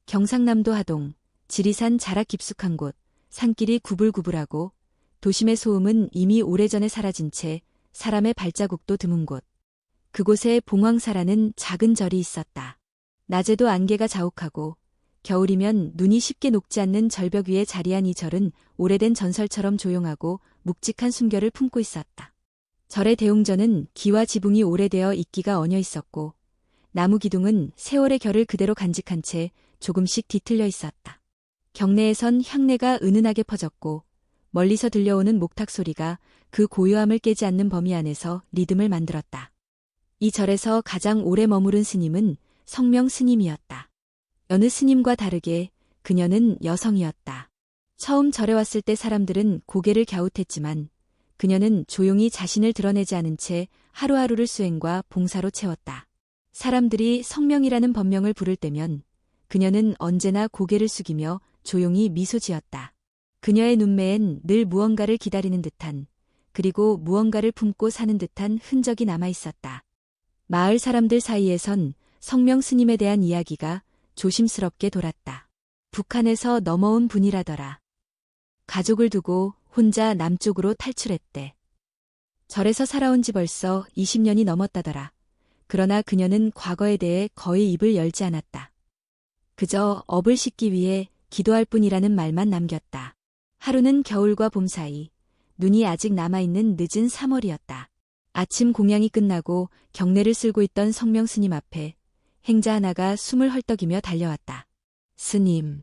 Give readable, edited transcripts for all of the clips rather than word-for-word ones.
경상남도 하동, 지리산 자락 깊숙한 곳, 산길이 구불구불하고 도심의 소음은 이미 오래전에 사라진 채 사람의 발자국도 드문 곳. 그곳에 봉황사라는 작은 절이 있었다. 낮에도 안개가 자욱하고 겨울이면 눈이 쉽게 녹지 않는 절벽 위에 자리한 이 절은 오래된 전설처럼 조용하고 묵직한 숨결을 품고 있었다. 절의 대웅전은 기와 지붕이 오래되어 이끼가 얹어 있었고 나무 기둥은 세월의 결을 그대로 간직한 채 조금씩 뒤틀려 있었다. 경내에선 향내가 은은하게 퍼졌고 멀리서 들려오는 목탁 소리가 그 고요함을 깨지 않는 범위 안에서 리듬을 만들었다. 이 절에서 가장 오래 머무른 스님은 성명 스님이었다. 여느 스님과 다르게 그녀는 여성이었다. 처음 절에 왔을 때 사람들은 고개를 갸웃했지만 그녀는 조용히 자신을 드러내지 않은 채 하루하루를 수행과 봉사로 채웠다. 사람들이 성명이라는 법명을 부를 때면 그녀는 언제나 고개를 숙이며 조용히 미소 지었다. 그녀의 눈매엔 늘 무언가를 기다리는 듯한, 그리고 무언가를 품고 사는 듯한 흔적이 남아 있었다. 마을 사람들 사이에선 성명 스님에 대한 이야기가 조심스럽게 돌았다. 북한에서 넘어온 분이라더라. 가족을 두고 혼자 남쪽으로 탈출했대. 절에서 살아온 지 벌써 20년이 넘었다더라. 그러나 그녀는 과거에 대해 거의 입을 열지 않았다. 그저 업을 씻기 위해 기도할 뿐이라는 말만 남겼다. 하루는 겨울과 봄 사이, 눈이 아직 남아있는 늦은 3월이었다. 아침 공양이 끝나고 경례를 쓸고 있던 성명 스님 앞에 행자 하나가 숨을 헐떡이며 달려왔다. 스님,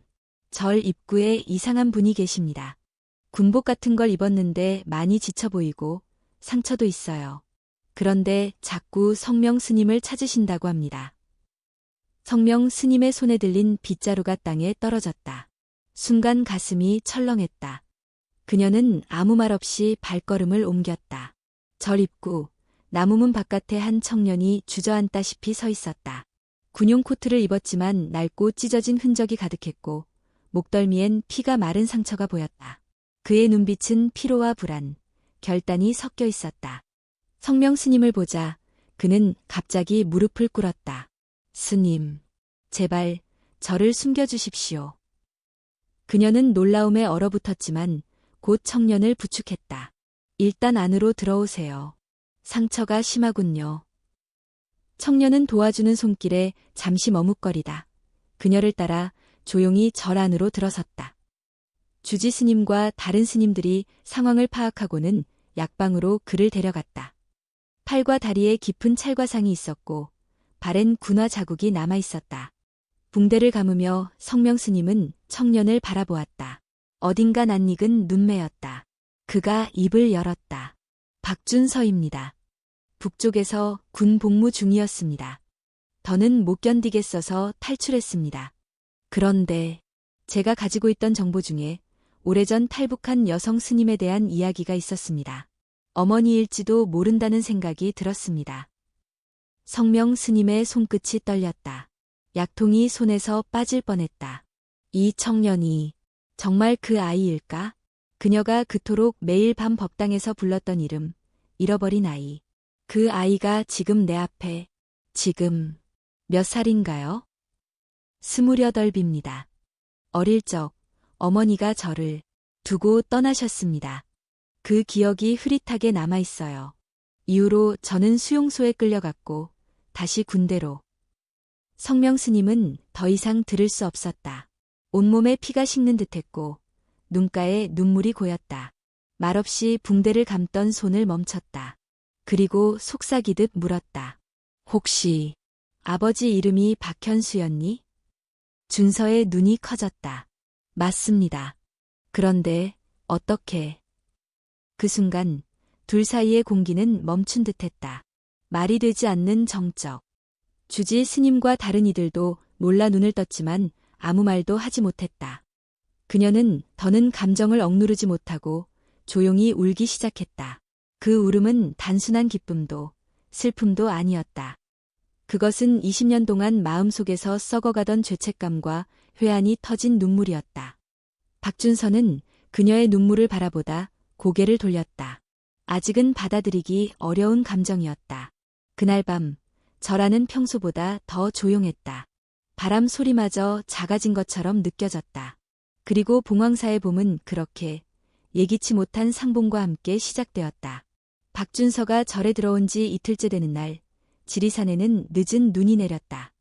절 입구에 이상한 분이 계십니다. 군복 같은 걸 입었는데 많이 지쳐 보이고 상처도 있어요. 그런데 자꾸 성명 스님을 찾으신다고 합니다. 성명 스님의 손에 들린 빗자루가 땅에 떨어졌다. 순간 가슴이 철렁했다. 그녀는 아무 말 없이 발걸음을 옮겼다. 절 입구, 나무문 바깥에 한 청년이 주저앉다시피 서 있었다. 군용 코트를 입었지만 낡고 찢어진 흔적이 가득했고 목덜미엔 피가 마른 상처가 보였다. 그의 눈빛은 피로와 불안, 결단이 섞여 있었다. 성명 스님을 보자 그는 갑자기 무릎을 꿇었다. 스님, 제발 저를 숨겨주십시오. 그녀는 놀라움에 얼어붙었지만 곧 청년을 부축했다. 일단 안으로 들어오세요. 상처가 심하군요. 청년은 도와주는 손길에 잠시 머뭇거리다 그녀를 따라 조용히 절 안으로 들어섰다. 주지 스님과 다른 스님들이 상황을 파악하고는 약방으로 그를 데려갔다. 팔과 다리에 깊은 찰과상이 있었고 발엔 군화 자국이 남아 있었다. 붕대를 감으며 성명 스님은 청년을 바라보았다. 어딘가 낯익은 눈매였다. 그가 입을 열었다. 박준서입니다. 북쪽에서 군 복무 중이었습니다. 더는 못 견디겠어서 탈출했습니다. 그런데 제가 가지고 있던 정보 중에 오래전 탈북한 여성 스님에 대한 이야기가 있었습니다. 어머니일지도 모른다는 생각이 들었습니다. 성명 스님의 손끝이 떨렸다. 약통이 손에서 빠질 뻔했다. 이 청년이 정말 그 아이일까? 그녀가 그토록 매일 밤 법당에서 불렀던 이름, 잃어버린 아이. 그 아이가 지금 내 앞에, 지금 몇 살인가요? 28입니다. 어릴 적 어머니가 저를 두고 떠나셨습니다. 그 기억이 흐릿하게 남아있어요. 이후로 저는 수용소에 끌려갔고 다시 군대로. 성명 스님은 더 이상 들을 수 없었다. 온몸에 피가 식는 듯했고 눈가에 눈물이 고였다. 말없이 붕대를 감던 손을 멈췄다. 그리고 속삭이듯 물었다. 혹시 아버지 이름이 박현수였니? 준서의 눈이 커졌다. 맞습니다. 그런데 어떻게? 그 순간 둘 사이의 공기는 멈춘 듯했다. 말이 되지 않는 정적. 주지 스님과 다른 이들도 놀라 눈을 떴지만 아무 말도 하지 못했다. 그녀는 더는 감정을 억누르지 못하고 조용히 울기 시작했다. 그 울음은 단순한 기쁨도 슬픔도 아니었다. 그것은 20년 동안 마음속에서 썩어가던 죄책감과 회한이 터진 눈물이었다. 박준서는 그녀의 눈물을 바라보다 고개를 돌렸다. 아직은 받아들이기 어려운 감정이었다. 그날 밤 절 안은 평소보다 더 조용했다. 바람 소리마저 작아진 것처럼 느껴졌다. 그리고 봉황사의 봄은 그렇게 예기치 못한 상봉과 함께 시작되었다. 박준서가 절에 들어온 지 이틀째 되는 날, 지리산에는 늦은 눈이 내렸다.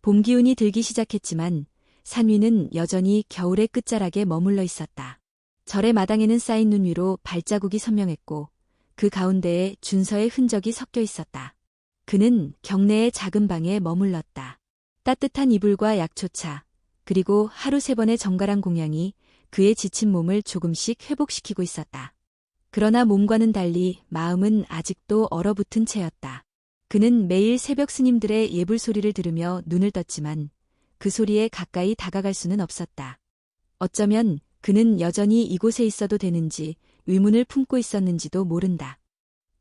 봄 기운이 들기 시작했지만 산 위는 여전히 겨울의 끝자락에 머물러 있었다. 절의 마당에는 쌓인 눈 위로 발자국이 선명했고 그 가운데에 준서의 흔적이 섞여 있었다. 그는 경내의 작은 방에 머물렀다. 따뜻한 이불과 약초차, 그리고 하루 3번의 정갈한 공양이 그의 지친 몸을 조금씩 회복시키고 있었다. 그러나 몸과는 달리 마음은 아직도 얼어붙은 채였다. 그는 매일 새벽 스님들의 예불 소리를 들으며 눈을 떴지만 그 소리에 가까이 다가갈 수는 없었다. 어쩌면 그는 여전히 이곳에 있어도 되는지 의문을 품고 있었는지도 모른다.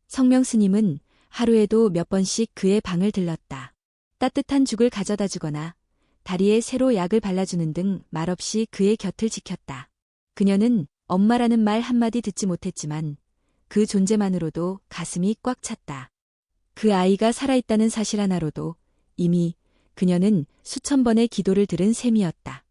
성명 스님은 하루에도 몇 번씩 그의 방을 들렀다. 따뜻한 죽을 가져다 주거나 다리에 새로 약을 발라주는 등 말없이 그의 곁을 지켰다. 그녀는 엄마라는 말 한마디 듣지 못했지만 그 존재만으로도 가슴이 꽉 찼다. 그 아이가 살아있다는 사실 하나로도 이미 그녀는 수천 번의 기도를 들은 셈이었다.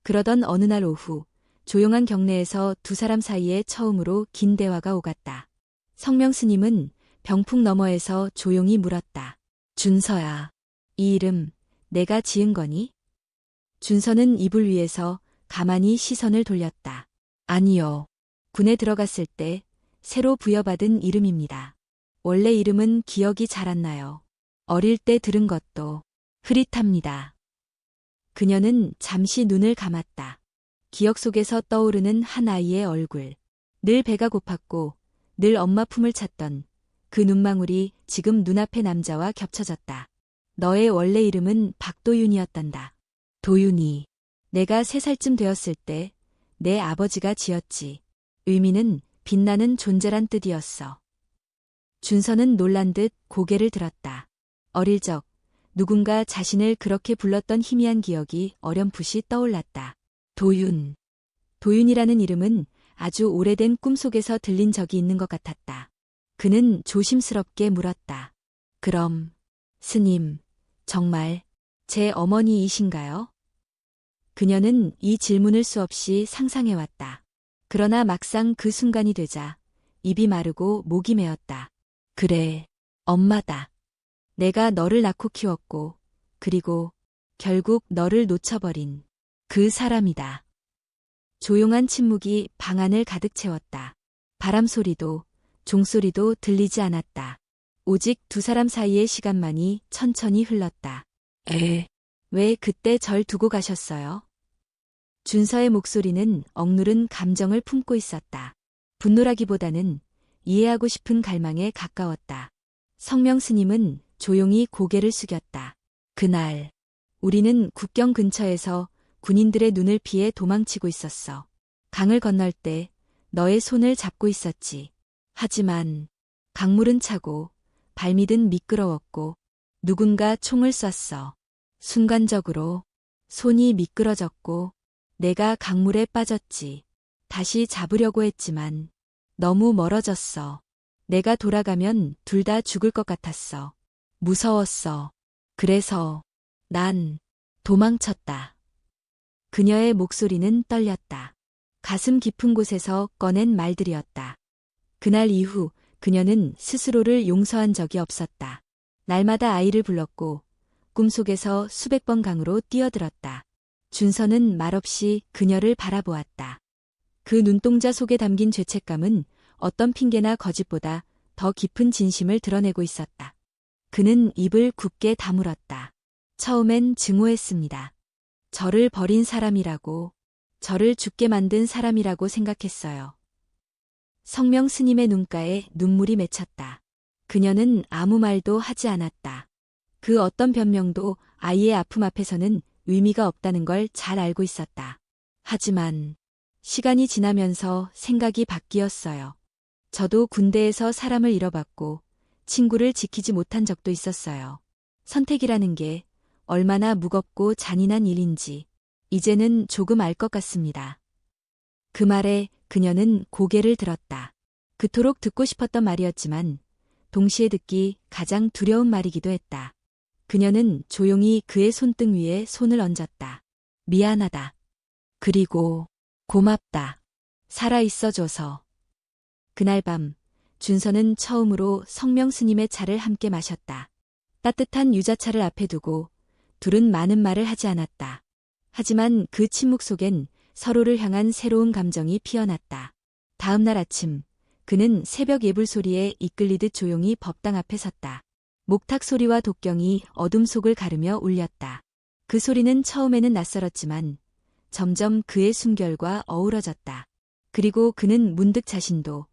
그러던 어느 날 오후, 조용한 경내에서 두 사람 사이에 처음으로 긴 대화가 오갔다. 성명 스님은 병풍 너머에서 조용히 물었다. 준서야, 이 이름 내가 지은 거니? 준서는 이불 위에서 가만히 시선을 돌렸다. 아니요. 군에 들어갔을 때 새로 부여받은 이름입니다. 원래 이름은 기억이 잘 안 나요. 어릴 때 들은 것도 흐릿합니다. 그녀는 잠시 눈을 감았다. 기억 속에서 떠오르는 한 아이의 얼굴. 늘 배가 고팠고 늘 엄마 품을 찾던 그 눈망울이 지금 눈앞의 남자와 겹쳐졌다. 너의 원래 이름은 박도윤이었단다. 도윤이. 내가 3살쯤 되었을 때 내 아버지가 지었지. 의미는 빛나는 존재란 뜻이었어. 준서는 놀란 듯 고개를 들었다. 어릴 적 누군가 자신을 그렇게 불렀던 희미한 기억이 어렴풋이 떠올랐다. 도윤. 도윤이라는 이름은 아주 오래된 꿈속에서 들린 적이 있는 것 같았다. 그는 조심스럽게 물었다. 그럼 스님, 정말 제 어머니이신가요? 그녀는 이 질문을 수없이 상상해왔다. 그러나 막상 그 순간이 되자 입이 마르고 목이 메었다. 그래, 엄마다. 내가 너를 낳고 키웠고 그리고 결국 너를 놓쳐버린 그 사람이다. 조용한 침묵이 방 안을 가득 채웠다. 바람 소리도 종소리도 들리지 않았다. 오직 두 사람 사이의 시간만이 천천히 흘렀다. 왜 그때 절 두고 가셨어요? 준서의 목소리는 억누른 감정을 품고 있었다. 분노라기보다는 이해하고 싶은 갈망에 가까웠다. 성명 스님은 조용히 고개를 숙였다. 그날 우리는 국경 근처에서 군인들의 눈을 피해 도망치고 있었어. 강을 건널 때 너의 손을 잡고 있었지. 하지만 강물은 차고 발밑은 미끄러웠고 누군가 총을 쐈어. 순간적으로 손이 미끄러졌고 내가 강물에 빠졌지. 다시 잡으려고 했지만 너무 멀어졌어. 내가 돌아가면 둘 다 죽을 것 같았어. 무서웠어. 그래서 난 도망쳤다. 그녀의 목소리는 떨렸다. 가슴 깊은 곳에서 꺼낸 말들이었다. 그날 이후 그녀는 스스로를 용서한 적이 없었다. 날마다 아이를 불렀고 꿈속에서 수백 번 강으로 뛰어들었다. 준서는 말없이 그녀를 바라보았다. 그 눈동자 속에 담긴 죄책감은 어떤 핑계나 거짓보다 더 깊은 진심을 드러내고 있었다. 그는 입을 굳게 다물었다. 처음엔 증오했습니다. 저를 버린 사람이라고, 저를 죽게 만든 사람이라고 생각했어요. 성명 스님의 눈가에 눈물이 맺혔다. 그녀는 아무 말도 하지 않았다. 그 어떤 변명도 아이의 아픔 앞에서는 의미가 없다는 걸 잘 알고 있었다. 하지만 시간이 지나면서 생각이 바뀌었어요. 저도 군대에서 사람을 잃어봤고 친구를 지키지 못한 적도 있었어요. 선택이라는 게 얼마나 무겁고 잔인한 일인지 이제는 조금 알 것 같습니다. 그 말에 그녀는 고개를 들었다. 그토록 듣고 싶었던 말이었지만 동시에 듣기 가장 두려운 말이기도 했다. 그녀는 조용히 그의 손등 위에 손을 얹었다. 미안하다. 그리고 고맙다. 살아있어줘서. 그날 밤, 준서는 처음으로 성명 스님의 차를 함께 마셨다. 따뜻한 유자차를 앞에 두고 둘은 많은 말을 하지 않았다. 하지만 그 침묵 속엔 서로를 향한 새로운 감정이 피어났다. 다음 날 아침, 그는 새벽 예불 소리에 이끌리듯 조용히 법당 앞에 섰다. 목탁 소리와 독경이 어둠 속을 가르며 울렸다. 그 소리는 처음에는 낯설었지만 점점 그의 숨결과 어우러졌다. 그리고 그는 문득 자신도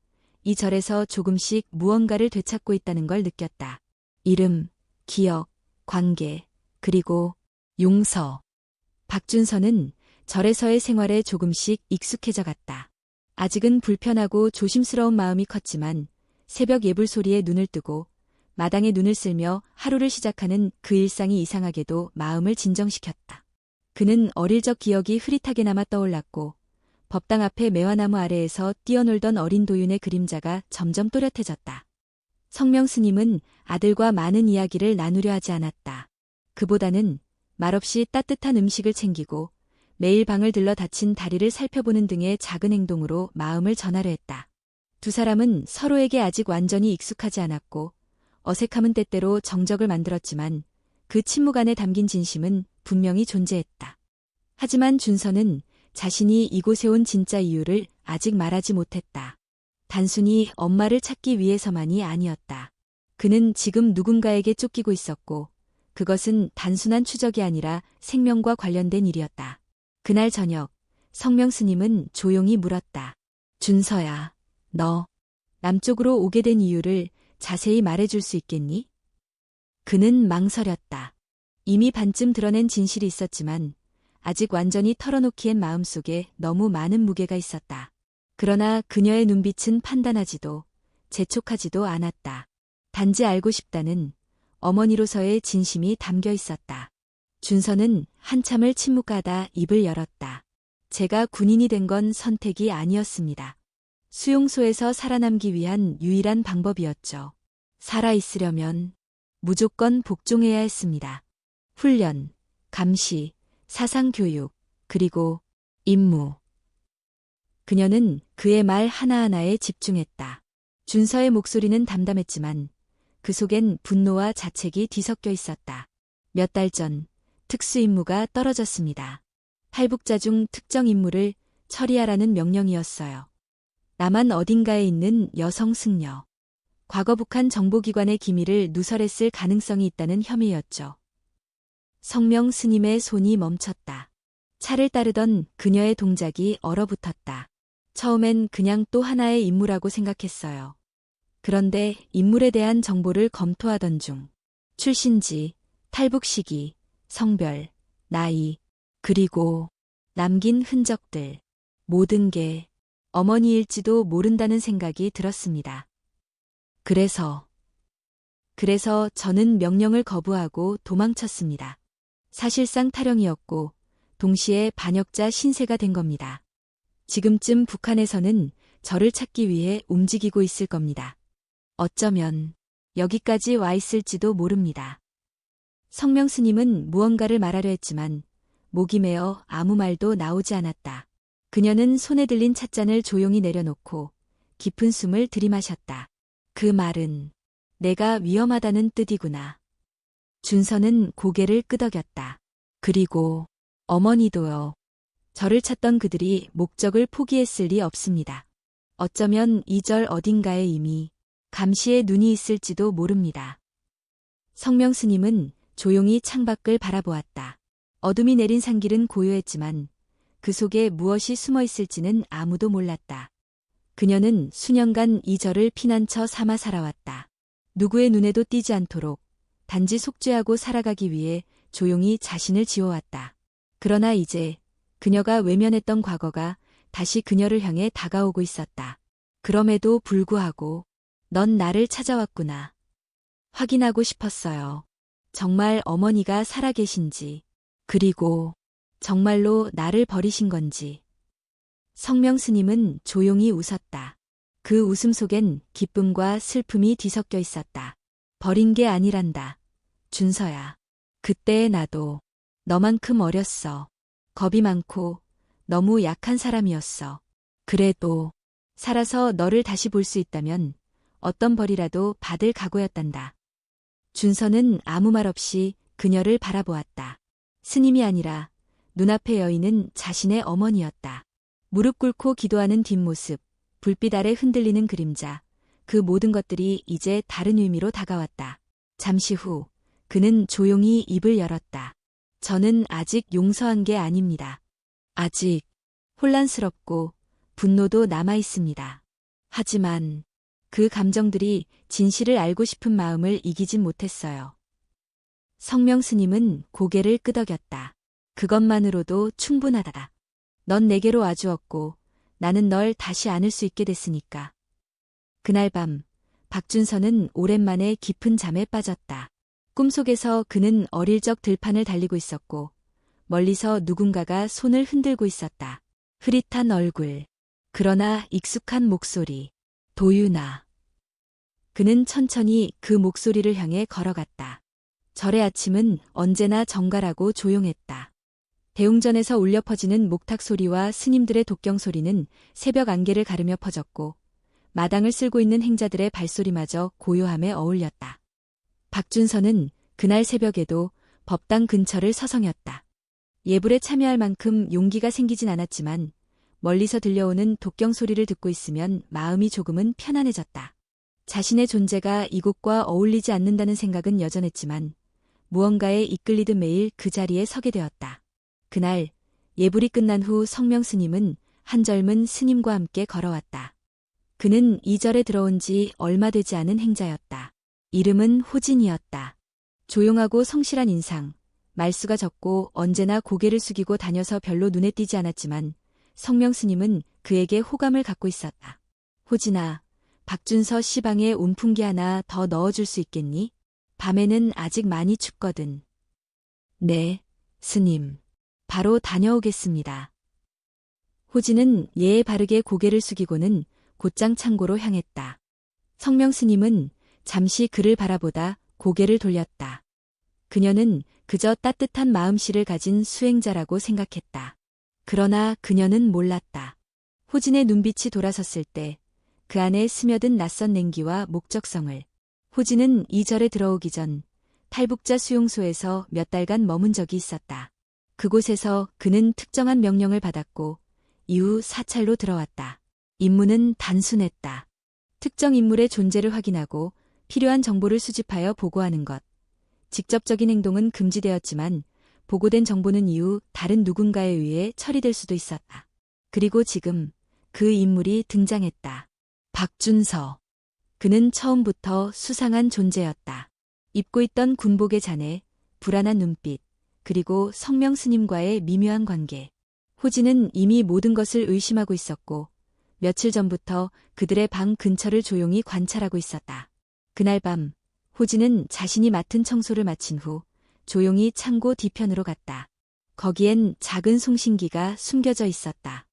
이 절에서 조금씩 무언가를 되찾고 있다는 걸 느꼈다. 이름, 기억, 관계, 그리고 용서. 박준서는 절에서의 생활에 조금씩 익숙해져 갔다. 아직은 불편하고 조심스러운 마음이 컸지만 새벽 예불 소리에 눈을 뜨고 마당에 눈을 쓸며 하루를 시작하는 그 일상이 이상하게도 마음을 진정시켰다. 그는 어릴 적 기억이 흐릿하게 남아 떠올랐고 법당 앞에 매화나무 아래에서 뛰어놀던 어린 도윤의 그림자가 점점 또렷해졌다. 성명 스님은 아들과 많은 이야기를 나누려 하지 않았다. 그보다는 말없이 따뜻한 음식을 챙기고 매일 방을 들러 다친 다리를 살펴보는 등의 작은 행동으로 마음을 전하려 했다. 두 사람은 서로에게 아직 완전히 익숙하지 않았고 어색함은 때때로 정적을 만들었지만 그 침묵 안에 담긴 진심은 분명히 존재했다. 하지만 준서는 자신이 이곳에 온 진짜 이유를 아직 말하지 못했다. 단순히 엄마를 찾기 위해서만이 아니었다. 그는 지금 누군가에게 쫓기고 있었고 그것은 단순한 추적이 아니라 생명과 관련된 일이었다. 그날 저녁 성명 스님은 조용히 물었다. 준서야, 너 남쪽으로 오게 된 이유를 자세히 말해줄 수 있겠니? 그는 망설였다. 이미 반쯤 드러낸 진실이 있었지만 아직 완전히 털어놓기엔 마음속에 너무 많은 무게가 있었다. 그러나 그녀의 눈빛은 판단하지도 재촉하지도 않았다. 단지 알고 싶다는 어머니로서의 진심이 담겨 있었다. 준서는 한참을 침묵하다 입을 열었다. 제가 군인이 된 건 선택이 아니었습니다. 수용소에서 살아남기 위한 유일한 방법이었죠. 살아있으려면 무조건 복종해야 했습니다. 훈련, 감시, 사상교육, 그리고 임무. 그녀는 그의 말 하나하나에 집중했다. 준서의 목소리는 담담했지만 그 속엔 분노와 자책이 뒤섞여 있었다. 몇 달 전 특수임무가 떨어졌습니다. 탈북자 중 특정 인물을 처리하라는 명령이었어요. 남한 어딘가에 있는 여성 승려. 과거 북한 정보기관의 기밀을 누설했을 가능성이 있다는 혐의였죠. 성명 스님의 손이 멈췄다. 차를 따르던 그녀의 동작이 얼어붙었다. 처음엔 그냥 또 하나의 인물이라고 생각했어요. 그런데 인물에 대한 정보를 검토하던 중 출신지, 탈북 시기, 성별, 나이, 그리고 남긴 흔적들, 모든 게 어머니일지도 모른다는 생각이 들었습니다. 그래서 저는 명령을 거부하고 도망쳤습니다. 사실상 탈영이었고 동시에 반역자 신세가 된 겁니다. 지금쯤 북한에서는 저를 찾기 위해 움직이고 있을 겁니다. 어쩌면 여기까지 와 있을지도 모릅니다. 성명 스님은 무언가를 말하려 했지만 목이 메어 아무 말도 나오지 않았다. 그녀는 손에 들린 찻잔을 조용히 내려놓고 깊은 숨을 들이마셨다. 그 말은 내가 위험하다는 뜻이구나. 준서는 고개를 끄덕였다. 그리고 어머니도요. 저를 찾던 그들이 목적을 포기했을 리 없습니다. 어쩌면 이 절 어딘가에 이미 감시의 눈이 있을지도 모릅니다. 성명 스님은 조용히 창밖을 바라보았다. 어둠이 내린 산길은 고요했지만 그 속에 무엇이 숨어 있을지는 아무도 몰랐다. 그녀는 수년간 이 절을 피난처 삼아 살아왔다. 누구의 눈에도 띄지 않도록 단지 속죄하고 살아가기 위해 조용히 자신을 지워왔다. 그러나 이제 그녀가 외면했던 과거가 다시 그녀를 향해 다가오고 있었다. 그럼에도 불구하고 넌 나를 찾아왔구나. 확인하고 싶었어요. 정말 어머니가 살아계신지, 그리고 정말로 나를 버리신 건지. 성명 스님은 조용히 웃었다. 그 웃음 속엔 기쁨과 슬픔이 뒤섞여 있었다. 버린 게 아니란다. 준서야. 그때의 나도 너만큼 어렸어. 겁이 많고 너무 약한 사람이었어. 그래도 살아서 너를 다시 볼 수 있다면 어떤 벌이라도 받을 각오였단다. 준서는 아무 말 없이 그녀를 바라보았다. 스님이 아니라 눈앞의 여인은 자신의 어머니였다. 무릎 꿇고 기도하는 뒷모습, 불빛 아래 흔들리는 그림자, 그 모든 것들이 이제 다른 의미로 다가왔다. 잠시 후 그는 조용히 입을 열었다. 저는 아직 용서한 게 아닙니다. 아직 혼란스럽고 분노도 남아 있습니다. 하지만 그 감정들이 진실을 알고 싶은 마음을 이기진 못했어요. 성명 스님은 고개를 끄덕였다. 그것만으로도 충분하다. 넌 내게로 와주었고 나는 널 다시 안을 수 있게 됐으니까. 그날 밤 박준서는 오랜만에 깊은 잠에 빠졌다. 꿈속에서 그는 어릴 적 들판을 달리고 있었고 멀리서 누군가가 손을 흔들고 있었다. 흐릿한 얼굴, 그러나 익숙한 목소리. 도윤아. 그는 천천히 그 목소리를 향해 걸어갔다. 절의 아침은 언제나 정갈하고 조용했다. 대웅전에서 울려 퍼지는 목탁 소리와 스님들의 독경 소리는 새벽 안개를 가르며 퍼졌고 마당을 쓸고 있는 행자들의 발소리마저 고요함에 어울렸다. 박준서는 그날 새벽에도 법당 근처를 서성였다. 예불에 참여할 만큼 용기가 생기진 않았지만 멀리서 들려오는 독경 소리를 듣고 있으면 마음이 조금은 편안해졌다. 자신의 존재가 이곳과 어울리지 않는다는 생각은 여전했지만 무언가에 이끌리듯 매일 그 자리에 서게 되었다. 그날 예불이 끝난 후 성명 스님은 한 젊은 스님과 함께 걸어왔다. 그는 이 절에 들어온 지 얼마 되지 않은 행자였다. 이름은 호진이었다. 조용하고 성실한 인상, 말수가 적고 언제나 고개를 숙이고 다녀서 별로 눈에 띄지 않았지만 성명 스님은 그에게 호감을 갖고 있었다. 호진아, 박준서 시방에 온풍기 하나 더 넣어줄 수 있겠니? 밤에는 아직 많이 춥거든. 네, 스님. 바로 다녀오겠습니다. 호진은 예에 바르게 고개를 숙이고는 곧장 창고로 향했다. 성명 스님은 잠시 그를 바라보다 고개를 돌렸다. 그녀는 그저 따뜻한 마음씨를 가진 수행자라고 생각했다. 그러나 그녀는 몰랐다. 호진의 눈빛이 돌아섰을 때 그 안에 스며든 낯선 냉기와 목적성을. 호진은 이 절에 들어오기 전 탈북자 수용소에서 몇 달간 머문 적이 있었다. 그곳에서 그는 특정한 명령을 받았고 이후 사찰로 들어왔다. 임무는 단순했다. 특정 인물의 존재를 확인하고 필요한 정보를 수집하여 보고하는 것. 직접적인 행동은 금지되었지만 보고된 정보는 이후 다른 누군가에 의해 처리될 수도 있었다. 그리고 지금 그 인물이 등장했다. 박준서. 그는 처음부터 수상한 존재였다. 입고 있던 군복의 잔해, 불안한 눈빛, 그리고 성명 스님과의 미묘한 관계. 호진은 이미 모든 것을 의심하고 있었고 며칠 전부터 그들의 방 근처를 조용히 관찰하고 있었다. 그날 밤 호진은 자신이 맡은 청소를 마친 후 조용히 창고 뒤편으로 갔다. 거기엔 작은 송신기가 숨겨져 있었다.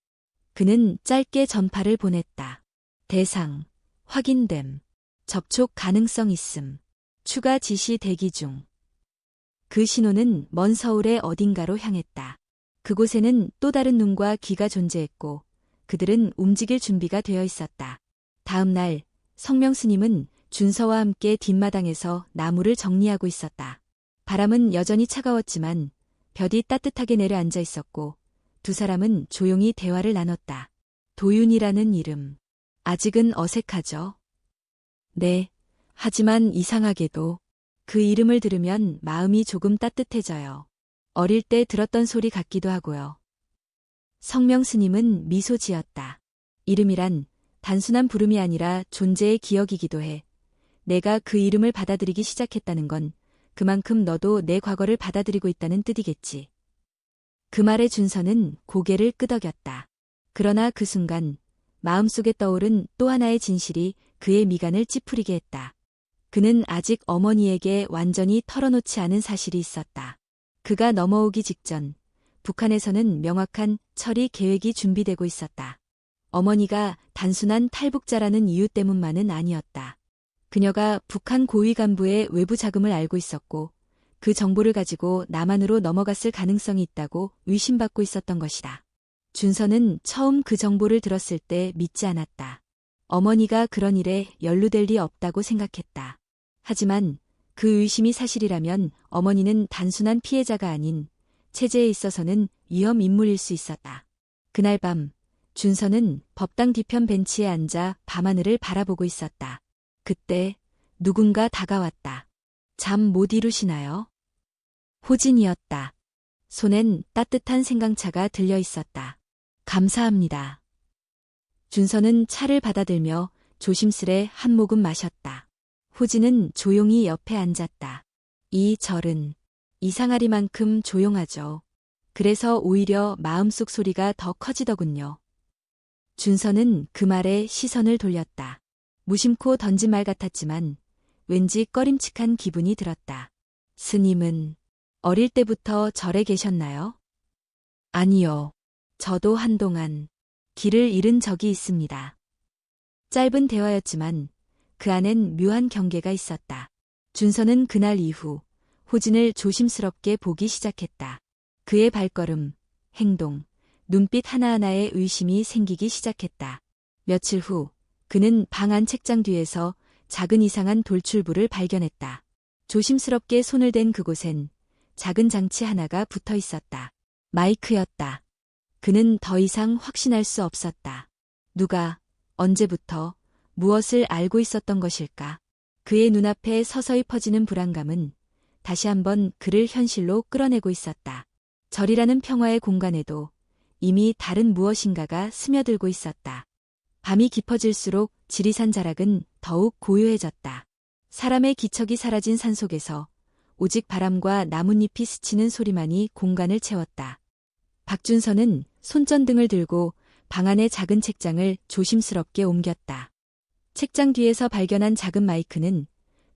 그는 짧게 전파를 보냈다. 대상, 확인됨, 접촉 가능성 있음, 추가 지시 대기 중. 그 신호는 먼 서울의 어딘가로 향했다. 그곳에는 또 다른 눈과 귀가 존재했고 그들은 움직일 준비가 되어 있었다. 다음 날 성명 스님은 준서와 함께 뒷마당에서 나무를 정리하고 있었다. 바람은 여전히 차가웠지만 볕이 따뜻하게 내려앉아 있었고 두 사람은 조용히 대화를 나눴다. 도윤이라는 이름. 아직은 어색하죠? 네. 하지만 이상하게도 그 이름을 들으면 마음이 조금 따뜻해져요. 어릴 때 들었던 소리 같기도 하고요. 성명 스님은 미소 지었다. 이름이란 단순한 부름이 아니라 존재의 기억이기도 해. 내가 그 이름을 받아들이기 시작했다는 건 그만큼 너도 내 과거를 받아들이고 있다는 뜻이겠지. 그 말에 준서는 고개를 끄덕였다. 그러나 그 순간 마음속에 떠오른 또 하나의 진실이 그의 미간을 찌푸리게 했다. 그는 아직 어머니에게 완전히 털어놓지 않은 사실이 있었다. 그가 넘어오기 직전 북한에서는 명확한 처리 계획이 준비되고 있었다. 어머니가 단순한 탈북자라는 이유 때문만은 아니었다. 그녀가 북한 고위 간부의 외부 자금을 알고 있었고 그 정보를 가지고 남한으로 넘어갔을 가능성이 있다고 의심받고 있었던 것이다. 준서는 처음 그 정보를 들었을 때 믿지 않았다. 어머니가 그런 일에 연루될 리 없다고 생각했다. 하지만 그 의심이 사실이라면 어머니는 단순한 피해자가 아닌 체제에 있어서는 위험 인물일 수 있었다. 그날 밤 준서는 법당 뒤편 벤치에 앉아 밤하늘을 바라보고 있었다. 그때 누군가 다가왔다. 잠 못 이루시나요? 호진이었다. 손엔 따뜻한 생강차가 들려 있었다. 감사합니다. 준서는 차를 받아들며 조심스레 한 모금 마셨다. 호진은 조용히 옆에 앉았다. 이 절은 이상하리만큼 조용하죠. 그래서 오히려 마음속 소리가 더 커지더군요. 준서는 그 말에 시선을 돌렸다. 무심코 던진 말 같았지만 왠지 꺼림칙한 기분이 들었다. 스님은 어릴 때부터 절에 계셨나요? 아니요. 저도 한동안 길을 잃은 적이 있습니다. 짧은 대화였지만 그 안엔 묘한 경계가 있었다. 준서는 그날 이후 호진을 조심스럽게 보기 시작했다. 그의 발걸음, 행동, 눈빛 하나하나에 의심이 생기기 시작했다. 며칠 후 그는 방 안 책장 뒤에서 작은 이상한 돌출부를 발견했다. 조심스럽게 손을 댄 그곳엔 작은 장치 하나가 붙어 있었다. 마이크였다. 그는 더 이상 확신할 수 없었다. 누가, 언제부터, 무엇을 알고 있었던 것일까? 그의 눈앞에 서서히 퍼지는 불안감은 다시 한번 그를 현실로 끌어내고 있었다. 절이라는 평화의 공간에도 이미 다른 무엇인가가 스며들고 있었다. 밤이 깊어질수록 지리산 자락은 더욱 고요해졌다. 사람의 기척이 사라진 산속에서 오직 바람과 나뭇잎이 스치는 소리만이 공간을 채웠다. 박준서는 손전등을 들고 방 안의 작은 책장을 조심스럽게 옮겼다. 책장 뒤에서 발견한 작은 마이크는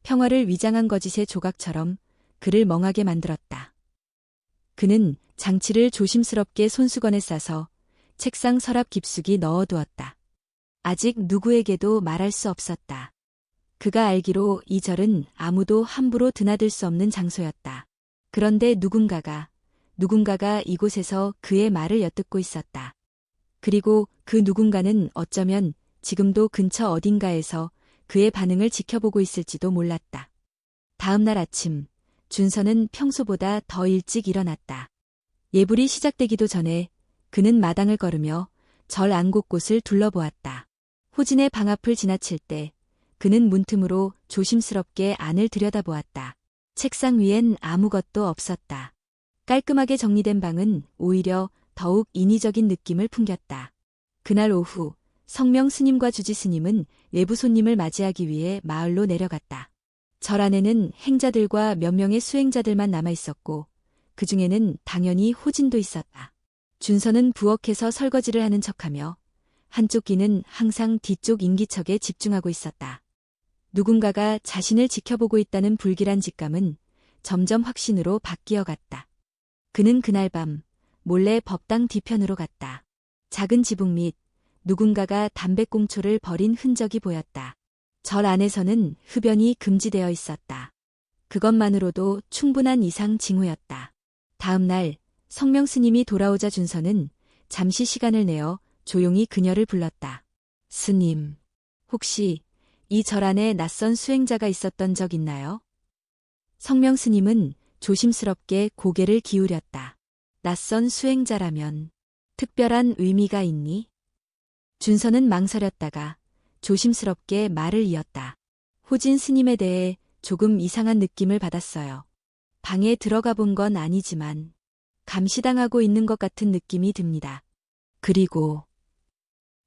평화를 위장한 거짓의 조각처럼 그를 멍하게 만들었다. 그는 장치를 조심스럽게 손수건에 싸서 책상 서랍 깊숙이 넣어두었다. 아직 누구에게도 말할 수 없었다. 그가 알기로 이 절은 아무도 함부로 드나들 수 없는 장소였다. 그런데 누군가가 이곳에서 그의 말을 엿듣고 있었다. 그리고 그 누군가는 어쩌면 지금도 근처 어딘가에서 그의 반응을 지켜보고 있을지도 몰랐다. 다음 날 아침, 준서는 평소보다 더 일찍 일어났다. 예불이 시작되기도 전에 그는 마당을 걸으며 절 안 곳곳을 둘러보았다. 호진의 방 앞을 지나칠 때 그는 문틈으로 조심스럽게 안을 들여다보았다. 책상 위엔 아무것도 없었다. 깔끔하게 정리된 방은 오히려 더욱 인위적인 느낌을 풍겼다. 그날 오후 성명 스님과 주지 스님은 외부 손님을 맞이하기 위해 마을로 내려갔다. 절 안에는 행자들과 몇 명의 수행자들만 남아있었고 그 중에는 당연히 호진도 있었다. 준서는 부엌에서 설거지를 하는 척하며 한쪽 귀는 항상 뒤쪽 인기척에 집중하고 있었다. 누군가가 자신을 지켜보고 있다는 불길한 직감은 점점 확신으로 바뀌어갔다. 그는 그날 밤 몰래 법당 뒤편으로 갔다. 작은 지붕 밑 누군가가 담배꽁초를 버린 흔적이 보였다. 절 안에서는 흡연이 금지되어 있었다. 그것만으로도 충분한 이상 징후였다. 다음 날 성명 스님이 돌아오자 준서는 잠시 시간을 내어 조용히 그녀를 불렀다. 스님, 혹시 이 절 안에 낯선 수행자가 있었던 적 있나요? 성명 스님은 조심스럽게 고개를 기울였다. 낯선 수행자라면 특별한 의미가 있니? 준서는 망설였다가 조심스럽게 말을 이었다. 호진 스님에 대해 조금 이상한 느낌을 받았어요. 방에 들어가 본 건 아니지만 감시당하고 있는 것 같은 느낌이 듭니다. 그리고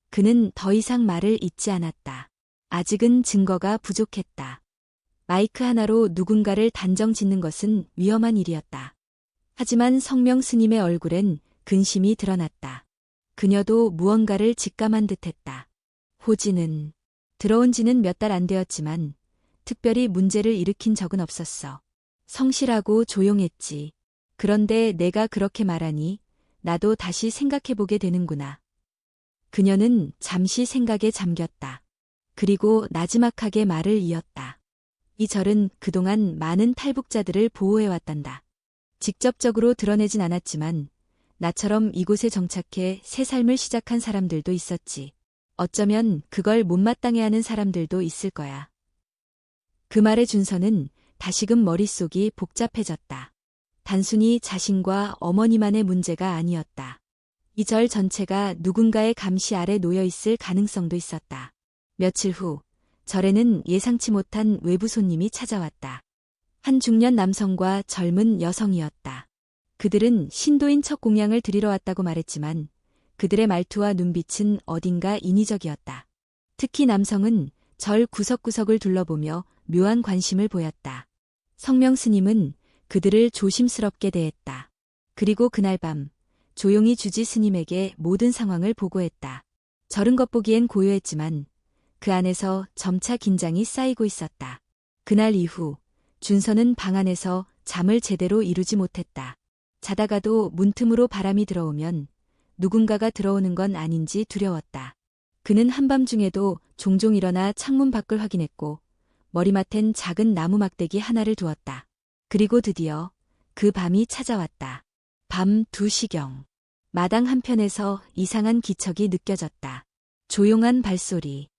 그는 더 이상 말을 잇지 않았다. 아직은 증거가 부족했다. 마이크 하나로 누군가를 단정 짓는 것은 위험한 일이었다. 하지만 성명 스님의 얼굴엔 근심이 드러났다. 그녀도 무언가를 직감한 듯했다. 호진은 들어온 지는 몇 달 안 되었지만 특별히 문제를 일으킨 적은 없었어. 성실하고 조용했지. 그런데 내가 그렇게 말하니 나도 다시 생각해보게 되는구나. 그녀는 잠시 생각에 잠겼다. 그리고 나지막하게 말을 이었다. 이 절은 그동안 많은 탈북자들을 보호해왔단다. 직접적으로 드러내진 않았지만 나처럼 이곳에 정착해 새 삶을 시작한 사람들도 있었지. 어쩌면 그걸 못마땅해하는 사람들도 있을 거야. 그 말에 준서는 다시금 머릿속이 복잡해졌다. 단순히 자신과 어머니만의 문제가 아니었다. 이 절 전체가 누군가의 감시 아래 놓여 있을 가능성도 있었다. 며칠 후 절에는 예상치 못한 외부 손님이 찾아왔다. 한 중년 남성과 젊은 여성이었다. 그들은 신도인 첫 공양을 드리러 왔다고 말했지만 그들의 말투와 눈빛은 어딘가 인위적이었다. 특히 남성은 절 구석구석을 둘러보며 묘한 관심을 보였다. 성명 스님은 그들을 조심스럽게 대했다. 그리고 그날 밤 조용히 주지 스님에게 모든 상황을 보고했다. 절은 겉보기엔 고요했지만 그 안에서 점차 긴장이 쌓이고 있었다. 그날 이후 준서는 방 안에서 잠을 제대로 이루지 못했다. 자다가도 문틈으로 바람이 들어오면 누군가가 들어오는 건 아닌지 두려웠다. 그는 한밤중에도 종종 일어나 창문 밖을 확인했고 머리맡엔 작은 나무 막대기 하나를 두었다. 그리고 드디어 그 밤이 찾아왔다. 밤 2시경. 마당 한편에서 이상한 기척이 느껴졌다. 조용한 발소리.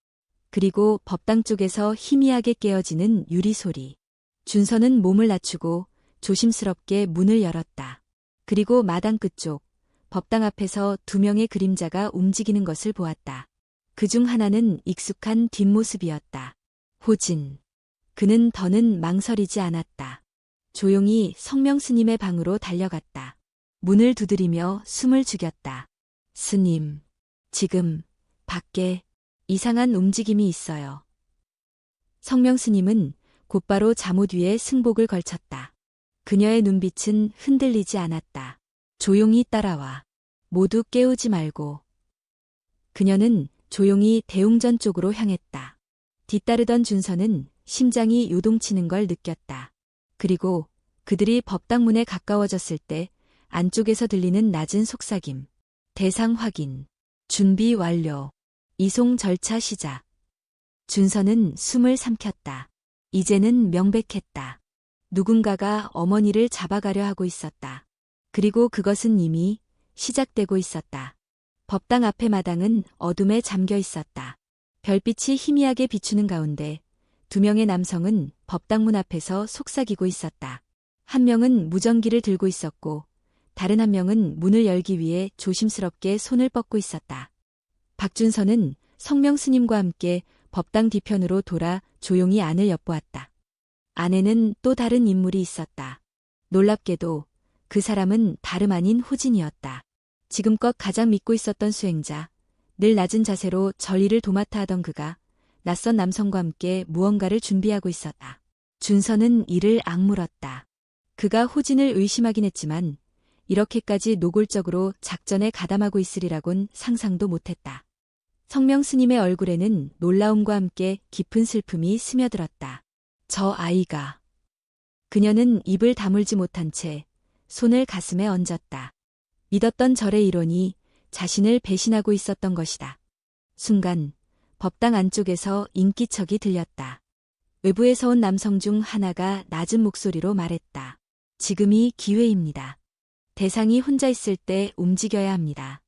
그리고 법당 쪽에서 희미하게 깨어지는 유리소리. 준서는 몸을 낮추고 조심스럽게 문을 열었다. 그리고 마당 끝쪽, 법당 앞에서 2명의 그림자가 움직이는 것을 보았다. 그중 하나는 익숙한 뒷모습이었다. 호진. 그는 더는 망설이지 않았다. 조용히 성명 스님의 방으로 달려갔다. 문을 두드리며 숨을 죽였다. 스님, 지금 밖에 이상한 움직임이 있어요. 성명 스님은 곧바로 잠옷 위에 승복을 걸쳤다. 그녀의 눈빛은 흔들리지 않았다. 조용히 따라와. 모두 깨우지 말고. 그녀는 조용히 대웅전 쪽으로 향했다. 뒤따르던 준서는 심장이 요동치는 걸 느꼈다. 그리고 그들이 법당 문에 가까워졌을 때 안쪽에서 들리는 낮은 속삭임. 대상 확인. 준비 완료. 이송 절차 시작. 준서는 숨을 삼켰다. 이제는 명백했다. 누군가가 어머니를 잡아가려 하고 있었다. 그리고 그것은 이미 시작되고 있었다. 법당 앞의 마당은 어둠에 잠겨 있었다. 별빛이 희미하게 비추는 가운데 2명의 남성은 법당문 앞에서 속삭이고 있었다. 한 명은 무전기를 들고 있었고 다른 한 명은 문을 열기 위해 조심스럽게 손을 뻗고 있었다. 박준서는 성명 스님과 함께 법당 뒤편으로 돌아 조용히 안을 엿보았다. 안에는 또 다른 인물이 있었다. 놀랍게도 그 사람은 다름 아닌 호진이었다. 지금껏 가장 믿고 있었던 수행자, 늘 낮은 자세로 절일을 도맡아 하던 그가 낯선 남성과 함께 무언가를 준비하고 있었다. 준서는 이를 악물었다. 그가 호진을 의심하긴 했지만 이렇게까지 노골적으로 작전에 가담하고 있으리라곤 상상도 못했다. 성명 스님의 얼굴에는 놀라움과 함께 깊은 슬픔이 스며들었다. 저 아이가. 그녀는 입을 다물지 못한 채 손을 가슴에 얹었다. 믿었던 절의 일원이 자신을 배신하고 있었던 것이다. 순간 법당 안쪽에서 인기척이 들렸다. 외부에서 온 남성 중 하나가 낮은 목소리로 말했다. 지금이 기회입니다. 대상이 혼자 있을 때 움직여야 합니다.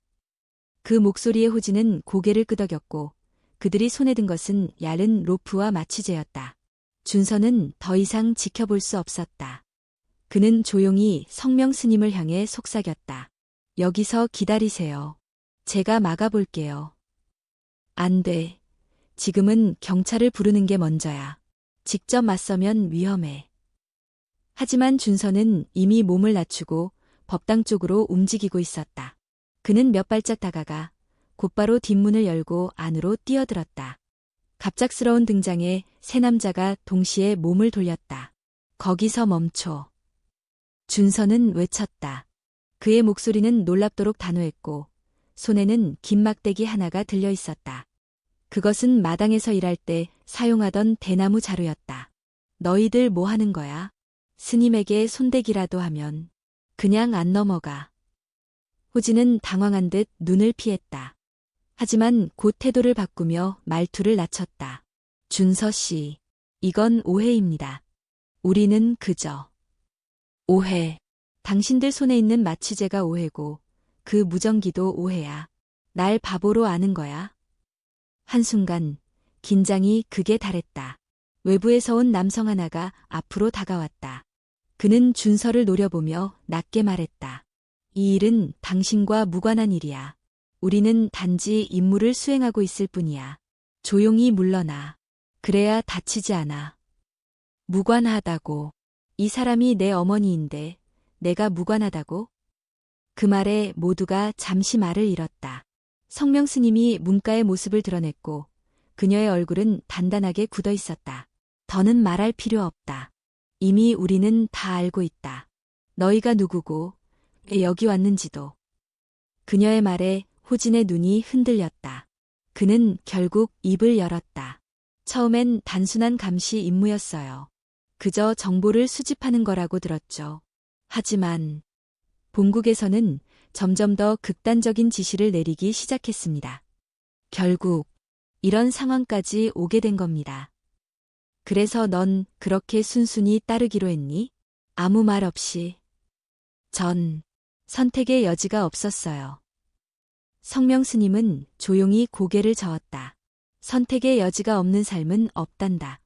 그 목소리의 호진은 고개를 끄덕였고 그들이 손에 든 것은 얇은 로프와 마취제였다. 준서는 더 이상 지켜볼 수 없었다. 그는 조용히 성명 스님을 향해 속삭였다. 여기서 기다리세요. 제가 막아볼게요. 안 돼. 지금은 경찰을 부르는 게 먼저야. 직접 맞서면 위험해. 하지만 준서는 이미 몸을 낮추고 법당 쪽으로 움직이고 있었다. 그는 몇 발짝 다가가 곧바로 뒷문을 열고 안으로 뛰어들었다. 갑작스러운 등장에 세 남자가 동시에 몸을 돌렸다. 거기서 멈춰. 준서는 외쳤다. 그의 목소리는 놀랍도록 단호했고 손에는 긴 막대기 하나가 들려 있었다. 그것은 마당에서 일할 때 사용하던 대나무 자루였다. 너희들 뭐 하는 거야? 스님에게 손대기라도 하면 그냥 안 넘어가. 호진은 당황한 듯 눈을 피했다. 하지만 곧 태도를 바꾸며 말투를 낮췄다. 준서 씨, 이건 오해입니다. 우리는 그저 오해. 당신들 손에 있는 마취제가 오해고 그 무전기도 오해야. 날 바보로 아는 거야. 한순간 긴장이 극에 달했다. 외부에서 온 남성 하나가 앞으로 다가왔다. 그는 준서를 노려보며 낮게 말했다. 이 일은 당신과 무관한 일이야. 우리는 단지 임무를 수행하고 있을 뿐이야. 조용히 물러나. 그래야 다치지 않아. 무관하다고. 이 사람이 내 어머니인데 내가 무관하다고? 그 말에 모두가 잠시 말을 잃었다. 성명 스님이 문가의 모습을 드러냈고 그녀의 얼굴은 단단하게 굳어 있었다. 더는 말할 필요 없다. 이미 우리는 다 알고 있다. 너희가 누구고 왜 여기 왔는지도. 그녀의 말에 호진의 눈이 흔들렸다. 그는 결국 입을 열었다. 처음엔 단순한 감시 임무였어요. 그저 정보를 수집하는 거라고 들었죠. 하지만 본국에서는 점점 더 극단적인 지시를 내리기 시작했습니다. 결국 이런 상황까지 오게 된 겁니다. 그래서 넌 그렇게 순순히 따르기로 했니? 아무 말 없이. 전 선택의 여지가 없었어요. 성명 스님은 조용히 고개를 저었다. 선택의 여지가 없는 삶은 없단다.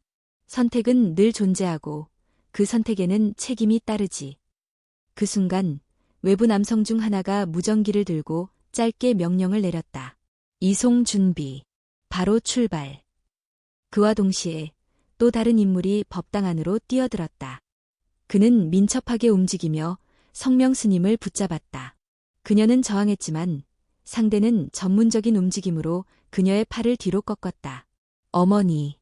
선택은 늘 존재하고 그 선택에는 책임이 따르지. 그 순간 외부 남성 중 하나가 무전기를 들고 짧게 명령을 내렸다. 이송 준비. 바로 출발. 그와 동시에 또 다른 인물이 법당 안으로 뛰어들었다. 그는 민첩하게 움직이며 성명 스님을 붙잡았다. 그녀는 저항했지만 상대는 전문적인 움직임으로 그녀의 팔을 뒤로 꺾었다. 어머니.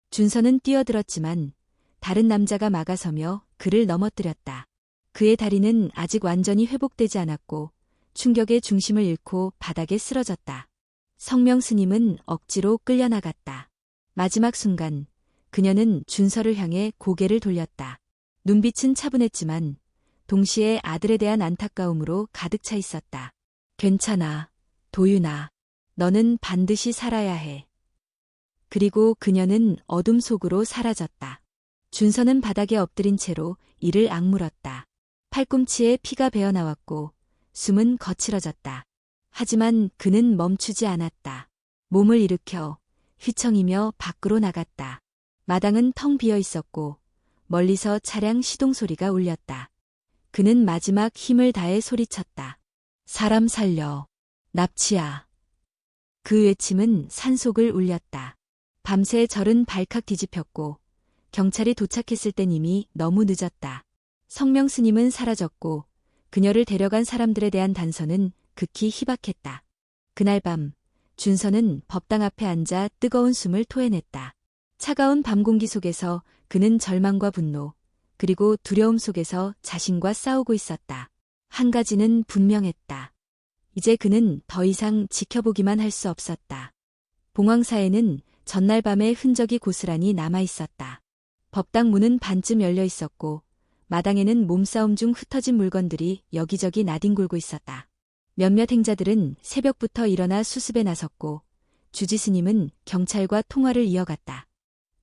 준서는 뛰어들었지만 다른 남자가 막아서며 그를 넘어뜨렸다. 그의 다리는 아직 완전히 회복되지 않았고 충격의 중심을 잃고 바닥에 쓰러졌다. 성명 스님은 억지로 끌려나갔다. 마지막 순간 그녀는 준서를 향해 고개를 돌렸다. 눈빛은 차분했지만 동시에 아들에 대한 안타까움으로 가득 차 있었다. 괜찮아, 도윤아. 너는 반드시 살아야 해. 그리고 그녀는 어둠 속으로 사라졌다. 준서는 바닥에 엎드린 채로 이를 악물었다. 팔꿈치에 피가 배어나왔고 숨은 거칠어졌다. 하지만 그는 멈추지 않았다. 몸을 일으켜 휘청이며 밖으로 나갔다. 마당은 텅 비어 있었고 멀리서 차량 시동 소리가 울렸다. 그는 마지막 힘을 다해 소리쳤다. 사람 살려. 납치야. 그 외침은 산속을 울렸다. 밤새 절은 발칵 뒤집혔고 경찰이 도착했을 땐 이미 너무 늦었다. 성명 스님은 사라졌고 그녀를 데려간 사람들에 대한 단서는 극히 희박했다. 그날 밤 준서는 법당 앞에 앉아 뜨거운 숨을 토해냈다. 차가운 밤 공기 속에서 그는 절망과 분노, 그리고 두려움 속에서 자신과 싸우고 있었다. 한 가지는 분명했다. 이제 그는 더 이상 지켜보기만 할 수 없었다. 봉황사에는 전날 밤의 흔적이 고스란히 남아있었다. 법당 문은 반쯤 열려 있었고 마당에는 몸싸움 중 흩어진 물건들이 여기저기 나뒹굴고 있었다. 몇몇 행자들은 새벽부터 일어나 수습에 나섰고 주지 스님은 경찰과 통화를 이어갔다.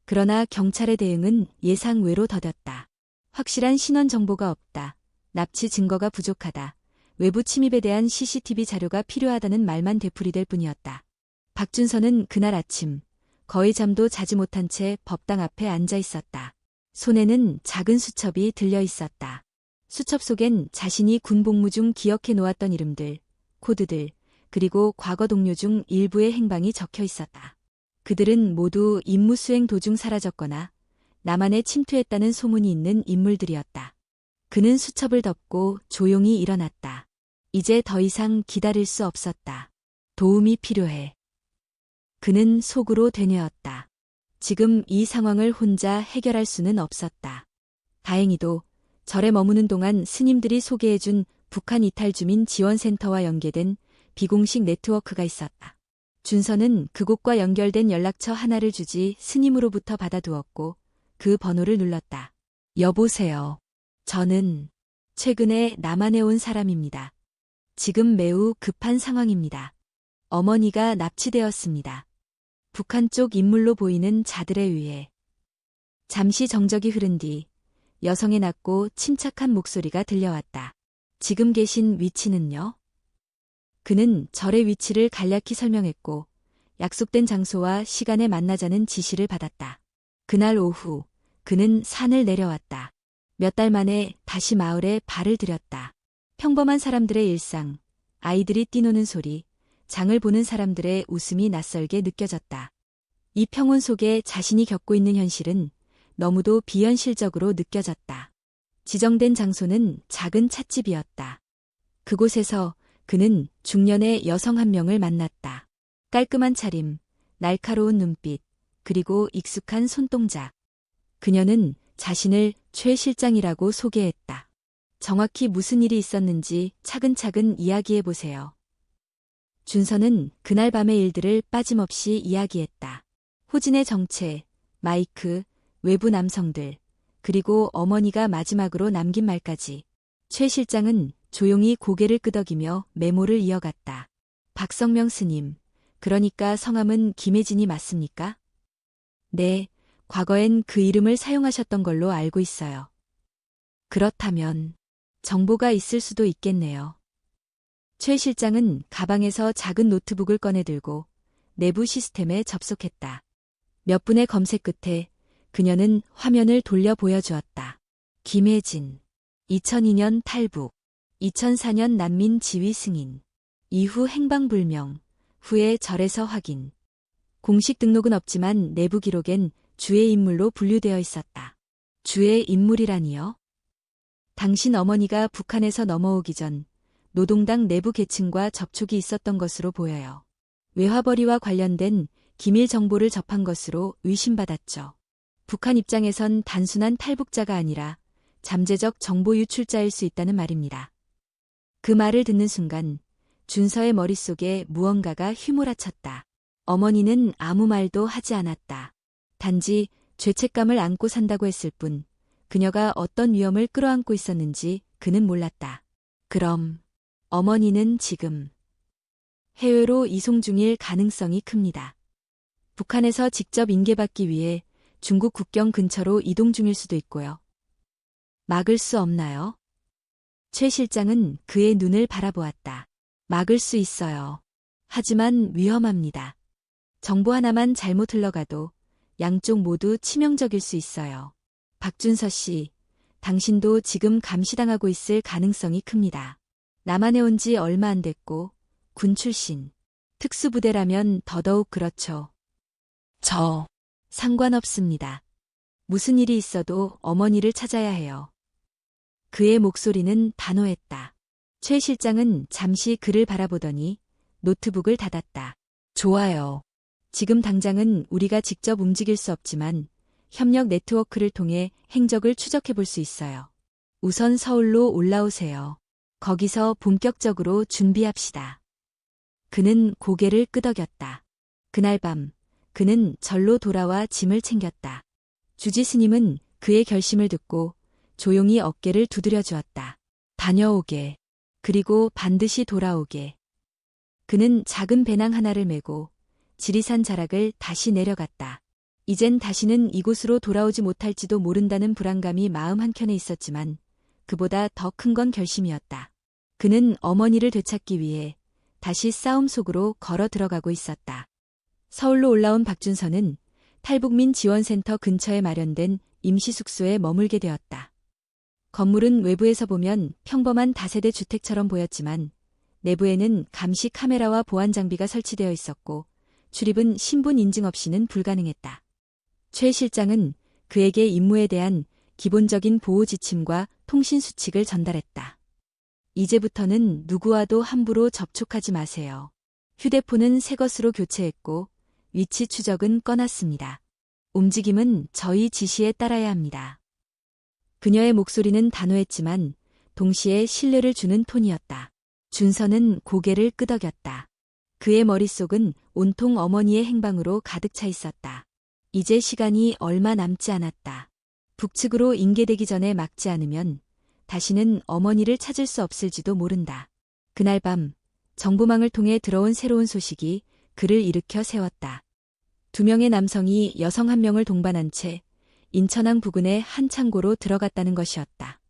그러나 경찰의 대응은 예상외로 더뎠다. 확실한 신원 정보가 없다. 납치 증거가 부족하다. 외부 침입에 대한 CCTV 자료가 필요하다는 말만 되풀이될 뿐이었다. 박준서는 그날 아침 거의 잠도 자지 못한 채 법당 앞에 앉아 있었다. 손에는 작은 수첩이 들려 있었다. 수첩 속엔 자신이 군 복무 중 기억해 놓았던 이름들, 코드들, 그리고 과거 동료 중 일부의 행방이 적혀 있었다. 그들은 모두 임무 수행 도중 사라졌거나 남한에 침투했다는 소문이 있는 인물들이었다. 그는 수첩을 덮고 조용히 일어났다. 이제 더 이상 기다릴 수 없었다. 도움이 필요해. 그는 속으로 되뇌었다. 지금 이 상황을 혼자 해결할 수는 없었다. 다행히도 절에 머무는 동안 스님들이 소개해준 북한 이탈 주민 지원센터와 연계된 비공식 네트워크가 있었다. 준서는 그곳과 연결된 연락처 하나를 주지 스님으로부터 받아두었고 그 번호를 눌렀다. 여보세요. 저는 최근에 남한에 온 사람입니다. 지금 매우 급한 상황입니다. 어머니가 납치되었습니다. 북한 쪽 인물로 보이는 자들에 의해. 잠시 정적이 흐른 뒤 여성의 낮고 침착한 목소리가 들려왔다. 지금 계신 위치는요? 그는 절의 위치를 간략히 설명했고 약속된 장소와 시간에 만나자는 지시를 받았다. 그날 오후 그는 산을 내려왔다. 몇 달 만에 다시 마을에 발을 들였다. 평범한 사람들의 일상, 아이들이 뛰노는 소리, 장을 보는 사람들의 웃음이 낯설게 느껴졌다. 이 평온 속에 자신이 겪고 있는 현실은 너무도 비현실적으로 느껴졌다. 지정된 장소는 작은 찻집이었다. 그곳에서 그는 중년의 여성 한 명을 만났다. 깔끔한 차림, 날카로운 눈빛, 그리고 익숙한 손동작. 그녀는 자신을 최 실장이라고 소개했다. 정확히 무슨 일이 있었는지 차근차근 이야기해보세요. 준서는 그날 밤의 일들을 빠짐없이 이야기했다. 호진의 정체, 마이크, 외부 남성들, 그리고 어머니가 마지막으로 남긴 말까지. 최 실장은 조용히 고개를 끄덕이며 메모를 이어갔다. 박성명 스님, 그러니까 성함은 김혜진이 맞습니까? 네, 과거엔 그 이름을 사용하셨던 걸로 알고 있어요. 그렇다면 정보가 있을 수도 있겠네요. 최 실장은 가방에서 작은 노트북을 꺼내들고 내부 시스템에 접속했다. 몇 분의 검색 끝에 그녀는 화면을 돌려 보여주었다. 김혜진, 2002년 탈북, 2004년 난민 지위 승인, 이후 행방불명, 후에 절에서 확인. 공식 등록은 없지만 내부 기록엔 주의 인물로 분류되어 있었다. 주의 인물이라니요? 당신 어머니가 북한에서 넘어오기 전 노동당 내부 계층과 접촉이 있었던 것으로 보여요. 외화벌이와 관련된 기밀 정보를 접한 것으로 의심받았죠. 북한 입장에선 단순한 탈북자가 아니라 잠재적 정보 유출자일 수 있다는 말입니다. 그 말을 듣는 순간 준서의 머릿속에 무언가가 휘몰아쳤다. 어머니는 아무 말도 하지 않았다. 단지 죄책감을 안고 산다고 했을 뿐 그녀가 어떤 위험을 끌어안고 있었는지 그는 몰랐다. 그럼 어머니는 지금 해외로 이송 중일 가능성이 큽니다. 북한에서 직접 인계받기 위해 중국 국경 근처로 이동 중일 수도 있고요. 막을 수 없나요? 최 실장은 그의 눈을 바라보았다. 막을 수 있어요. 하지만 위험합니다. 정보 하나만 잘못 흘러가도 양쪽 모두 치명적일 수 있어요. 박준서 씨, 당신도 지금 감시당하고 있을 가능성이 큽니다. 남한에 온 지 얼마 안 됐고 군 출신, 특수부대라면 더더욱 그렇죠. 상관없습니다. 무슨 일이 있어도 어머니를 찾아야 해요. 그의 목소리는 단호했다. 최 실장은 잠시 그를 바라보더니 노트북을 닫았다. 좋아요. 지금 당장은 우리가 직접 움직일 수 없지만 협력 네트워크를 통해 행적을 추적해 볼 수 있어요. 우선 서울로 올라오세요. 거기서 본격적으로 준비합시다. 그는 고개를 끄덕였다. 그날 밤 그는 절로 돌아와 짐을 챙겼다. 주지 스님은 그의 결심을 듣고 조용히 어깨를 두드려 주었다. 다녀오게. 그리고 반드시 돌아오게. 그는 작은 배낭 하나를 메고 지리산 자락을 다시 내려갔다. 이젠 다시는 이곳으로 돌아오지 못할지도 모른다는 불안감이 마음 한켠에 있었지만 그보다 더 큰 건 결심이었다. 그는 어머니를 되찾기 위해 다시 싸움 속으로 걸어 들어가고 있었다. 서울로 올라온 박준서는 탈북민 지원센터 근처에 마련된 임시숙소에 머물게 되었다. 건물은 외부에서 보면 평범한 다세대 주택처럼 보였지만 내부에는 감시 카메라와 보안 장비가 설치되어 있었고 출입은 신분 인증 없이는 불가능했다. 최 실장은 그에게 임무에 대한 기본적인 보호 지침과 통신 수칙을 전달했다. 이제부터는 누구와도 함부로 접촉하지 마세요. 휴대폰은 새 것으로 교체했고 위치 추적은 꺼놨습니다. 움직임은 저희 지시에 따라야 합니다. 그녀의 목소리는 단호했지만 동시에 신뢰를 주는 톤이었다. 준서는 고개를 끄덕였다. 그의 머릿속은 온통 어머니의 행방으로 가득 차 있었다. 이제 시간이 얼마 남지 않았다. 북측으로 인계되기 전에 막지 않으면 다시는 어머니를 찾을 수 없을지도 모른다. 그날 밤 정보망을 통해 들어온 새로운 소식이 그를 일으켜 세웠다. 2명의 남성이 여성 1명을 동반한 채 인천항 부근의 한 창고로 들어갔다는 것이었다.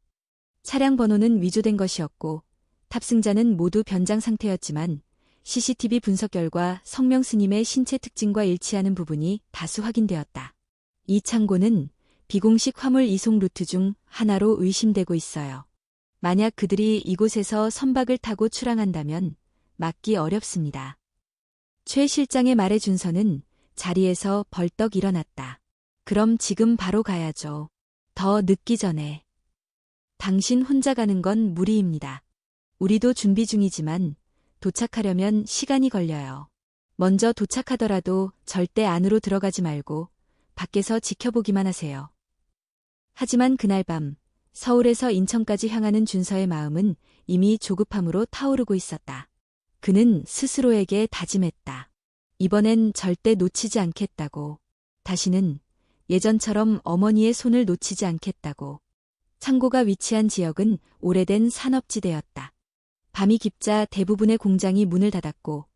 차량 번호는 위조된 것이었고 탑승자는 모두 변장 상태였지만 CCTV 분석 결과 성명 스님의 신체 특징과 일치하는 부분이 다수 확인되었다. 이 창고는 비공식 화물 이송 루트 중 하나로 의심되고 있어요. 만약 그들이 이곳에서 선박을 타고 출항한다면 막기 어렵습니다. 최 실장의 말에 준서는 자리에서 벌떡 일어났다. 그럼 지금 바로 가야죠. 더 늦기 전에. 당신 혼자 가는 건 무리입니다. 우리도 준비 중이지만 도착하려면 시간이 걸려요. 먼저 도착하더라도 절대 안으로 들어가지 말고 밖에서 지켜보기만 하세요. 하지만 그날 밤 서울에서 인천까지 향하는 준서의 마음은 이미 조급함으로 타오르고 있었다. 그는 스스로에게 다짐했다. 이번엔 절대 놓치지 않겠다고. 다시는 예전처럼 어머니의 손을 놓치지 않겠다고. 창고가 위치한 지역은 오래된 산업지대였다. 밤이 깊자 대부분의 공장이 문을 닫았고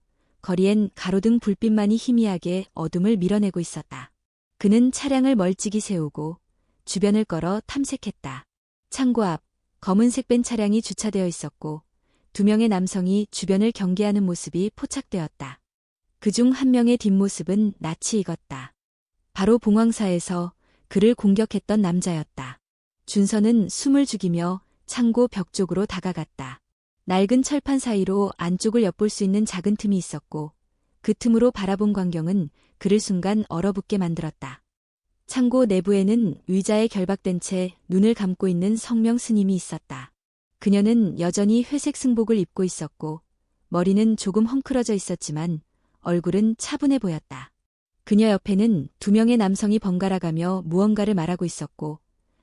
거리엔 가로등 불빛만이 희미하게 어둠을 밀어내고 있었다. 그는 차량을 멀찍이 세우고 주변을 걸어 탐색했다. 창고 앞 검은색 벤 차량이 주차되어 있었고 2명의 남성이 주변을 경계하는 모습이 포착되었다. 그중 한 명의 뒷모습은 낯이 익었다. 바로 봉황사에서 그를 공격했던 남자였다. 준서는 숨을 죽이며 창고 벽 쪽으로 다가갔다. 낡은 철판 사이로 안쪽을 엿볼 수 있는 작은 틈이 있었고 그 틈으로 바라본 광경은 그를 순간 얼어붙게 만들었다. 창고 내부에는 의자에 결박된 채 눈을 감고 있는 성명 스님이 있었다. 그녀는 여전히 회색 승복을 입고 있었고 머리는 조금 헝클어져 있었지만 얼굴은 차분해 보였다. 그녀 옆에는 2명의 남성이 번갈아가며 무언가를 말하고 있었고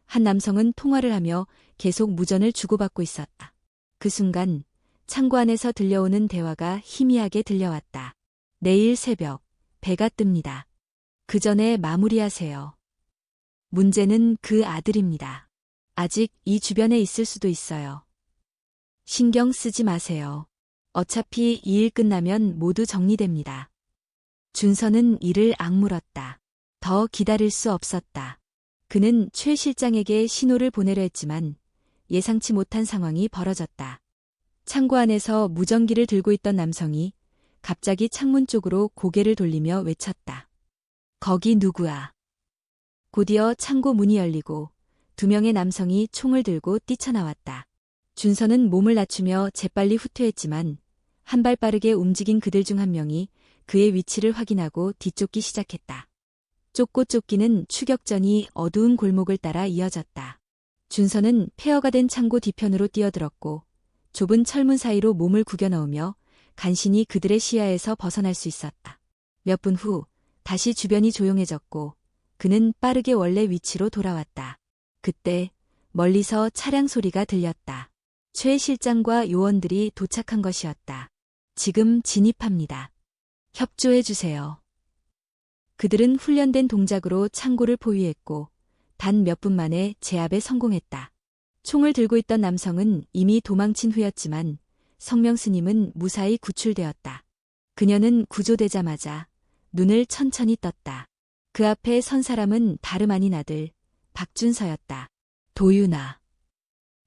한 남성은 통화를 하며 계속 무전을 주고받고 있었다. 그 순간 창고 안에서 들려오는 대화가 희미하게 들려왔다. 내일 새벽 배가 뜹니다. 그 전에 마무리하세요. 문제는 그 아들입니다. 아직 이 주변에 있을 수도 있어요. 신경 쓰지 마세요. 어차피 이 일 끝나면 모두 정리됩니다. 준서는 이를 악물었다. 더 기다릴 수 없었다. 그는 최 실장에게 신호를 보내려 했지만 예상치 못한 상황이 벌어졌다. 창고 안에서 무전기를 들고 있던 남성이 갑자기 창문 쪽으로 고개를 돌리며 외쳤다. 거기 누구야? 곧이어 창고 문이 열리고 2명의 남성이 총을 들고 뛰쳐나왔다. 준서는 몸을 낮추며 재빨리 후퇴했지만 한 발 빠르게 움직인 그들 중 한 명이 그의 위치를 확인하고 뒤쫓기 시작했다. 쫓고 쫓기는 추격전이 어두운 골목을 따라 이어졌다. 준서는 폐허가 된 창고 뒤편으로 뛰어들었고 좁은 철문 사이로 몸을 구겨 넣으며 간신히 그들의 시야에서 벗어날 수 있었다. 몇 분 후 다시 주변이 조용해졌고 그는 빠르게 원래 위치로 돌아왔다. 그때 멀리서 차량 소리가 들렸다. 최 실장과 요원들이 도착한 것이었다. 지금 진입합니다. 협조해 주세요. 그들은 훈련된 동작으로 창고를 포위했고 단 몇 분 만에 제압에 성공했다. 총을 들고 있던 남성은 이미 도망친 후였지만 성명 스님은 무사히 구출되었다. 그녀는 구조되자마자 눈을 천천히 떴다. 그 앞에 선 사람은 다름 아닌 아들 박준서였다. 도윤아.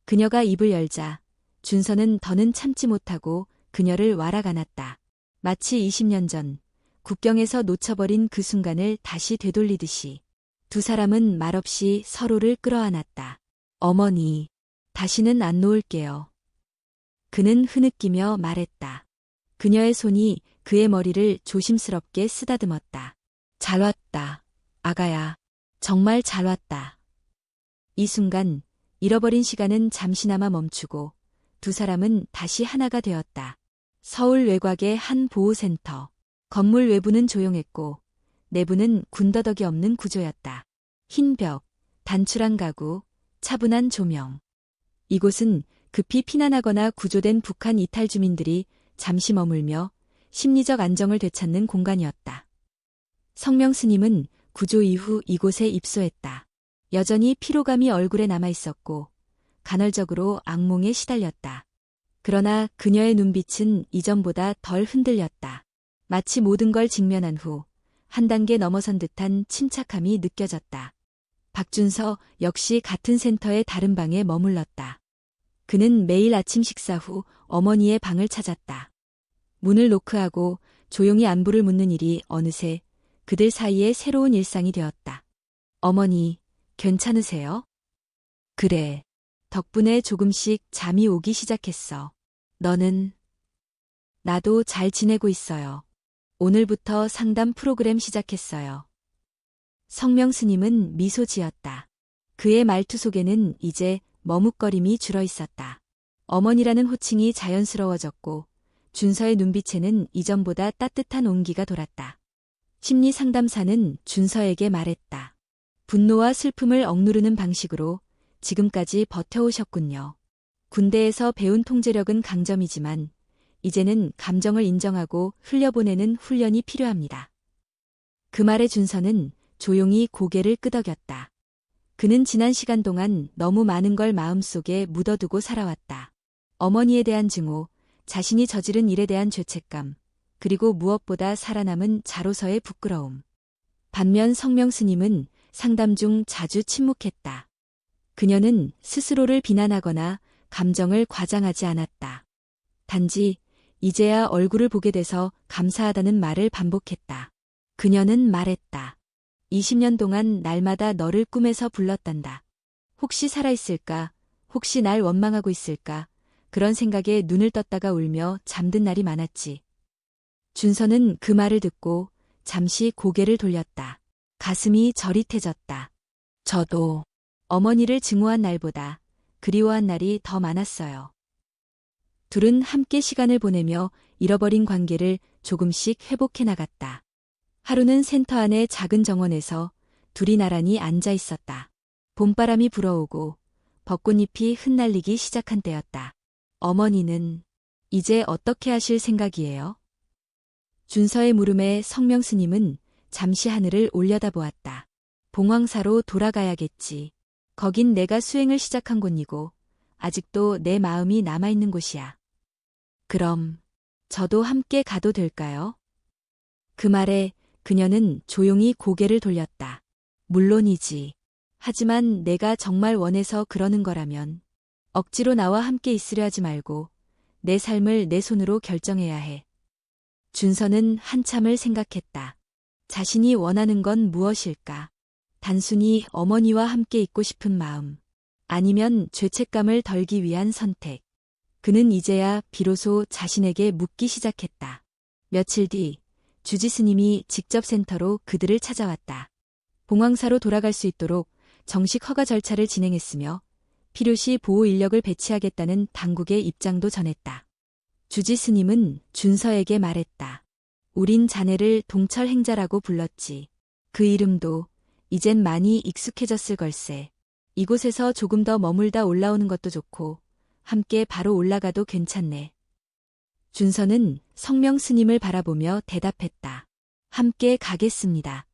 그녀가 입을 열자 준서는 더는 참지 못하고 그녀를 와락 안았다. 마치 20년 전 국경에서 놓쳐버린 그 순간을 다시 되돌리듯이 두 사람은 말없이 서로를 끌어안았다. 어머니, 다시는 안 놓을게요. 그는 흐느끼며 말했다. 그녀의 손이 그의 머리를 조심스럽게 쓰다듬었다. 잘 왔다, 아가야. 정말 잘 왔다. 이 순간 잃어버린 시간은 잠시나마 멈추고 두 사람은 다시 하나가 되었다. 서울 외곽의 한 보호센터. 건물 외부는 조용했고 내부는 군더더기 없는 구조였다. 흰 벽, 단출한 가구, 차분한 조명. 이곳은 급히 피난하거나 구조된 북한 이탈 주민들이 잠시 머물며 심리적 안정을 되찾는 공간이었다. 성명 스님은 구조 이후 이곳에 입소했다. 여전히 피로감이 얼굴에 남아있었고 간헐적으로 악몽에 시달렸다. 그러나 그녀의 눈빛은 이전보다 덜 흔들렸다. 마치 모든 걸 직면한 후 한 단계 넘어선 듯한 침착함이 느껴졌다. 박준서 역시 같은 센터의 다른 방에 머물렀다. 그는 매일 아침 식사 후 어머니의 방을 찾았다. 문을 노크하고 조용히 안부를 묻는 일이 어느새 그들 사이에 새로운 일상이 되었다. 어머니, 괜찮으세요? 그래. 덕분에 조금씩 잠이 오기 시작했어. 너는? 나도 잘 지내고 있어요. 오늘부터 상담 프로그램 시작했어요. 성명 스님은 미소 지었다. 그의 말투 속에는 이제 머뭇거림이 줄어 있었다. 어머니라는 호칭이 자연스러워졌고 준서의 눈빛에는 이전보다 따뜻한 온기가 돌았다. 심리 상담사는 준서에게 말했다. 분노와 슬픔을 억누르는 방식으로 지금까지 버텨오셨군요. 군대에서 배운 통제력은 강점이지만 이제는 감정을 인정하고 흘려보내는 훈련이 필요합니다. 그 말에 준서는 조용히 고개를 끄덕였다. 그는 지난 시간 동안 너무 많은 걸 마음속에 묻어두고 살아왔다. 어머니에 대한 증오, 자신이 저지른 일에 대한 죄책감, 그리고 무엇보다 살아남은 자로서의 부끄러움. 반면 성명 스님은 상담 중 자주 침묵했다. 그녀는 스스로를 비난하거나 감정을 과장하지 않았다. 단지 이제야 얼굴을 보게 돼서 감사하다는 말을 반복했다. 그녀는 말했다. 20년 동안 날마다 너를 꿈에서 불렀단다. 혹시 살아있을까? 혹시 날 원망하고 있을까? 그런 생각에 눈을 떴다가 울며 잠든 날이 많았지. 준서는 그 말을 듣고 잠시 고개를 돌렸다. 가슴이 저릿해졌다. 저도 어머니를 증오한 날보다 그리워한 날이 더 많았어요. 둘은 함께 시간을 보내며 잃어버린 관계를 조금씩 회복해 나갔다. 하루는 센터 안의 작은 정원에서 둘이 나란히 앉아 있었다. 봄바람이 불어오고 벚꽃잎이 흩날리기 시작한 때였다. 어머니는 이제 어떻게 하실 생각이에요? 준서의 물음에 성명 스님은 잠시 하늘을 올려다보았다. 봉황사로 돌아가야겠지. 거긴 내가 수행을 시작한 곳이고 아직도 내 마음이 남아있는 곳이야. 그럼 저도 함께 가도 될까요? 그 말에 그녀는 조용히 고개를 돌렸다. 물론이지. 하지만 내가 정말 원해서 그러는 거라면 억지로 나와 함께 있으려 하지 말고 내 삶을 내 손으로 결정해야 해. 준서는 한참을 생각했다. 자신이 원하는 건 무엇일까? 단순히 어머니와 함께 있고 싶은 마음, 아니면 죄책감을 덜기 위한 선택. 그는 이제야 비로소 자신에게 묻기 시작했다. 며칠 뒤 주지 스님이 직접 센터로 그들을 찾아왔다. 봉황사로 돌아갈 수 있도록 정식 허가 절차를 진행했으며 필요시 보호 인력을 배치하겠다는 당국의 입장도 전했다. 주지 스님은 준서에게 말했다. 우린 자네를 동철 행자라고 불렀지. 그 이름도 이젠 많이 익숙해졌을 걸세. 이곳에서 조금 더 머물다 올라오는 것도 좋고 함께 바로 올라가도 괜찮네. 준서는 성명 스님을 바라보며 대답했다. 함께 가겠습니다.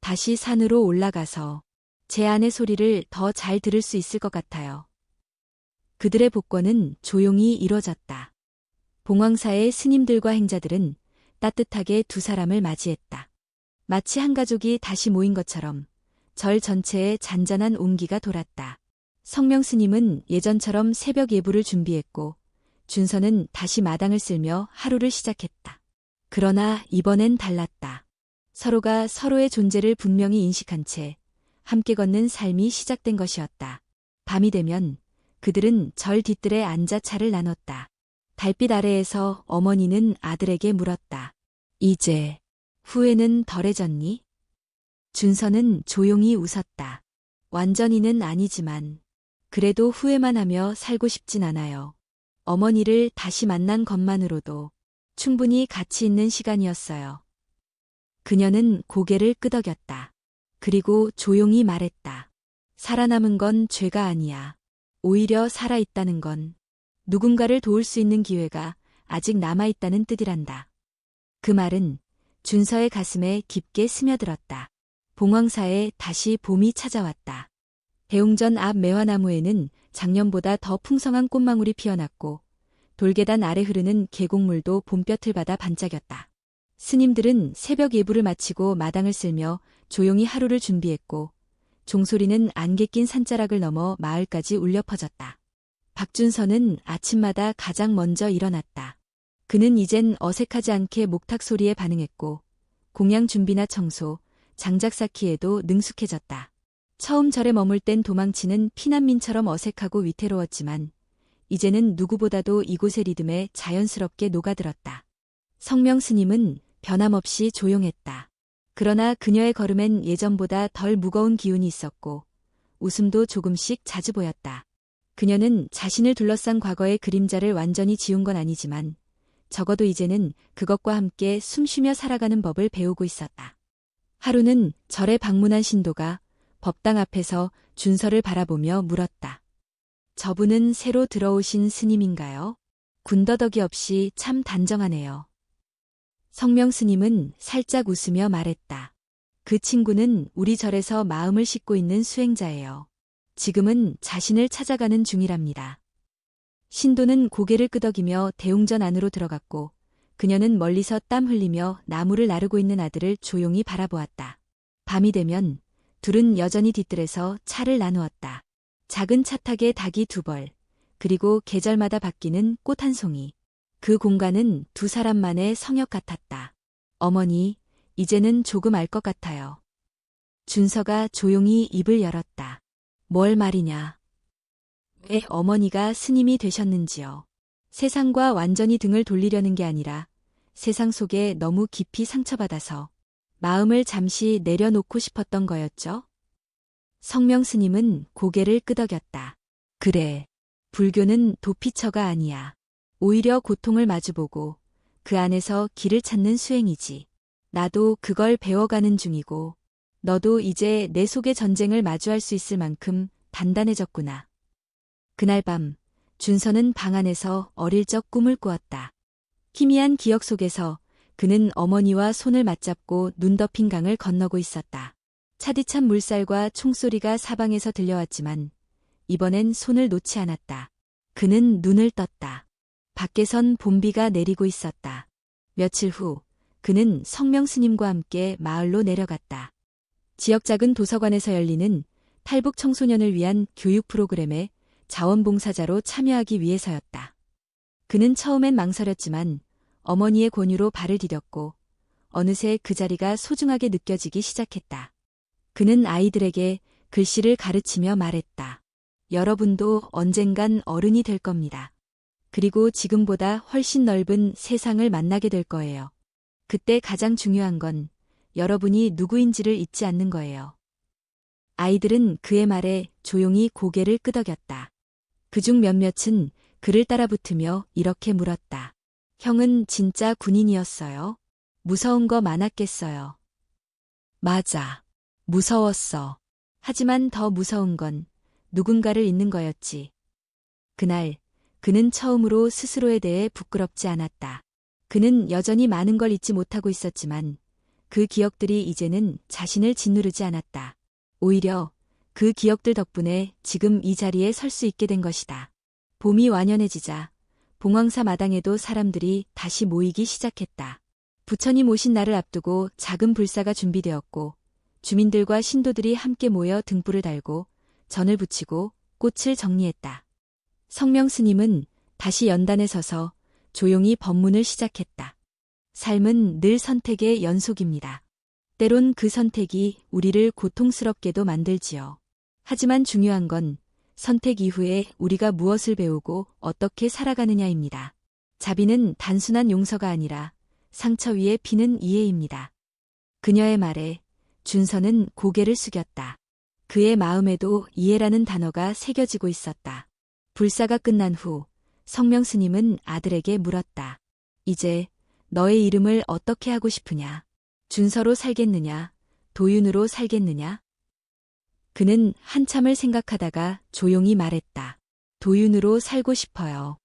다시 산으로 올라가서 제 안의 소리를 더 잘 들을 수 있을 것 같아요. 그들의 복권은 조용히 이뤄졌다. 봉황사의 스님들과 행자들은 따뜻하게 두 사람을 맞이했다. 마치 한 가족이 다시 모인 것처럼 절 전체에 잔잔한 온기가 돌았다. 성명 스님은 예전처럼 새벽 예불을 준비했고 준서는 다시 마당을 쓸며 하루를 시작했다. 그러나 이번엔 달랐다. 서로가 서로의 존재를 분명히 인식한 채 함께 걷는 삶이 시작된 것이었다. 밤이 되면 그들은 절 뒤뜰에 앉아 차를 나눴다. 달빛 아래에서 어머니는 아들에게 물었다. 이제 후회는 덜해졌니? 준서는 조용히 웃었다. 완전히는 아니지만 그래도 후회만 하며 살고 싶진 않아요. 어머니를 다시 만난 것만으로도 충분히 가치 있는 시간이었어요. 그녀는 고개를 끄덕였다. 그리고 조용히 말했다. 살아남은 건 죄가 아니야. 오히려 살아있다는 건 누군가를 도울 수 있는 기회가 아직 남아있다는 뜻이란다. 그 말은 준서의 가슴에 깊게 스며들었다. 봉황사에 다시 봄이 찾아왔다. 대웅전 앞 매화나무에는 작년보다 더 풍성한 꽃망울이 피어났고 돌계단 아래 흐르는 계곡물도 봄볕을 받아 반짝였다. 스님들은 새벽 예불을 마치고 마당을 쓸며 조용히 하루를 준비했고 종소리는 안개 낀 산자락을 넘어 마을까지 울려 퍼졌다. 박준서는 아침마다 가장 먼저 일어났다. 그는 이젠 어색하지 않게 목탁 소리에 반응했고 공양 준비나 청소, 장작 쌓기에도 능숙해졌다. 처음 절에 머물 땐 도망치는 피난민처럼 어색하고 위태로웠지만 이제는 누구보다도 이곳의 리듬에 자연스럽게 녹아들었다. 성명 스님은 변함없이 조용했다. 그러나 그녀의 걸음엔 예전보다 덜 무거운 기운이 있었고 웃음도 조금씩 자주 보였다. 그녀는 자신을 둘러싼 과거의 그림자를 완전히 지운 건 아니지만 적어도 이제는 그것과 함께 숨쉬며 살아가는 법을 배우고 있었다. 하루는 절에 방문한 신도가 법당 앞에서 준서를 바라보며 물었다. 저분은 새로 들어오신 스님인가요? 군더더기 없이 참 단정하네요. 성명 스님은 살짝 웃으며 말했다. 그 친구는 우리 절에서 마음을 싣고 있는 수행자예요. 지금은 자신을 찾아가는 중이랍니다. 신도는 고개를 끄덕이며 대웅전 안으로 들어갔고 그녀는 멀리서 땀 흘리며 나무를 나르고 있는 아들을 조용히 바라보았다. 밤이 되면 둘은 여전히 뒤뜰에서 차를 나누었다. 작은 차탁에 닭이 2벌, 그리고 계절마다 바뀌는 꽃 한 송이. 그 공간은 두 사람만의 성역 같았다. 어머니, 이제는 조금 알 것 같아요. 준서가 조용히 입을 열었다. 뭘 말이냐? 왜 어머니가 스님이 되셨는지요? 세상과 완전히 등을 돌리려는 게 아니라 세상 속에 너무 깊이 상처받아서 마음을 잠시 내려놓고 싶었던 거였죠? 성명 스님은 고개를 끄덕였다. 그래, 불교는 도피처가 아니야. 오히려 고통을 마주보고 그 안에서 길을 찾는 수행이지. 나도 그걸 배워가는 중이고 너도 이제 내 속의 전쟁을 마주할 수 있을 만큼 단단해졌구나. 그날 밤 준서는 방 안에서 어릴 적 꿈을 꾸었다. 희미한 기억 속에서 그는 어머니와 손을 맞잡고 눈 덮인 강을 건너고 있었다. 차디찬 물살과 총소리가 사방에서 들려왔지만 이번엔 손을 놓지 않았다. 그는 눈을 떴다. 밖에선 봄비가 내리고 있었다. 며칠 후 그는 성명 스님과 함께 마을로 내려갔다. 지역 작은 도서관에서 열리는 탈북 청소년을 위한 교육 프로그램에 자원봉사자로 참여하기 위해서였다. 그는 처음엔 망설였지만 어머니의 권유로 발을 디뎠고 어느새 그 자리가 소중하게 느껴지기 시작했다. 그는 아이들에게 글씨를 가르치며 말했다. 여러분도 언젠간 어른이 될 겁니다. 그리고 지금보다 훨씬 넓은 세상을 만나게 될 거예요. 그때 가장 중요한 건 여러분이 누구인지를 잊지 않는 거예요. 아이들은 그의 말에 조용히 고개를 끄덕였다. 그중 몇몇은 그를 따라붙으며 이렇게 물었다. 형은 진짜 군인이었어요? 무서운 거 많았겠어요. 맞아. 무서웠어. 하지만 더 무서운 건 누군가를 잊는 거였지. 그날 그는 처음으로 스스로에 대해 부끄럽지 않았다. 그는 여전히 많은 걸 잊지 못하고 있었지만 그 기억들이 이제는 자신을 짓누르지 않았다. 오히려 그 기억들 덕분에 지금 이 자리에 설 수 있게 된 것이다. 봄이 완연해지자 봉황사 마당에도 사람들이 다시 모이기 시작했다. 부처님 오신 날을 앞두고 작은 불사가 준비되었고 주민들과 신도들이 함께 모여 등불을 달고 전을 붙이고 꽃을 정리했다. 성명 스님은 다시 연단에 서서 조용히 법문을 시작했다. 삶은 늘 선택의 연속입니다. 때론 그 선택이 우리를 고통스럽게도 만들지요. 하지만 중요한 건 선택 이후에 우리가 무엇을 배우고 어떻게 살아가느냐입니다. 자비는 단순한 용서가 아니라 상처 위에 피는 이해입니다. 그녀의 말에 준서는 고개를 숙였다. 그의 마음에도 이해라는 단어가 새겨지고 있었다. 불사가 끝난 후 성명 스님은 아들에게 물었다. 이제 너의 이름을 어떻게 하고 싶으냐? 준서로 살겠느냐? 도윤으로 살겠느냐? 그는 한참을 생각하다가 조용히 말했다. 도윤으로 살고 싶어요.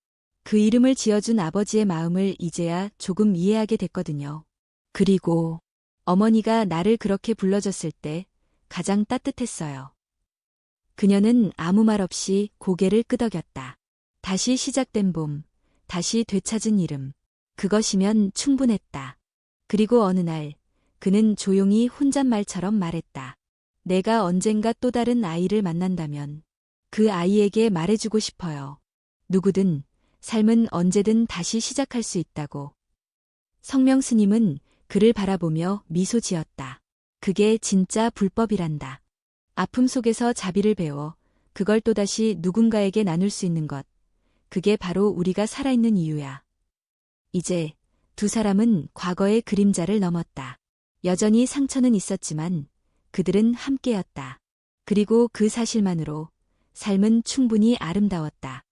그 이름을 지어준 아버지의 마음을 이제야 조금 이해하게 됐거든요. 그리고 어머니가 나를 그렇게 불러줬을 때 가장 따뜻했어요. 그녀는 아무 말 없이 고개를 끄덕였다. 다시 시작된 봄, 다시 되찾은 이름. 그것이면 충분했다. 그리고 어느 날 그는 조용히 혼잣말처럼 말했다. 내가 언젠가 또 다른 아이를 만난다면 그 아이에게 말해주고 싶어요. 누구든 삶은 언제든 다시 시작할 수 있다고. 성명 스님은 그를 바라보며 미소 지었다. 그게 진짜 불법이란다. 아픔 속에서 자비를 배워 그걸 또다시 누군가에게 나눌 수 있는 것. 그게 바로 우리가 살아있는 이유야. 이제 두 사람은 과거의 그림자를 넘었다. 여전히 상처는 있었지만 그들은 함께였다. 그리고 그 사실만으로 삶은 충분히 아름다웠다.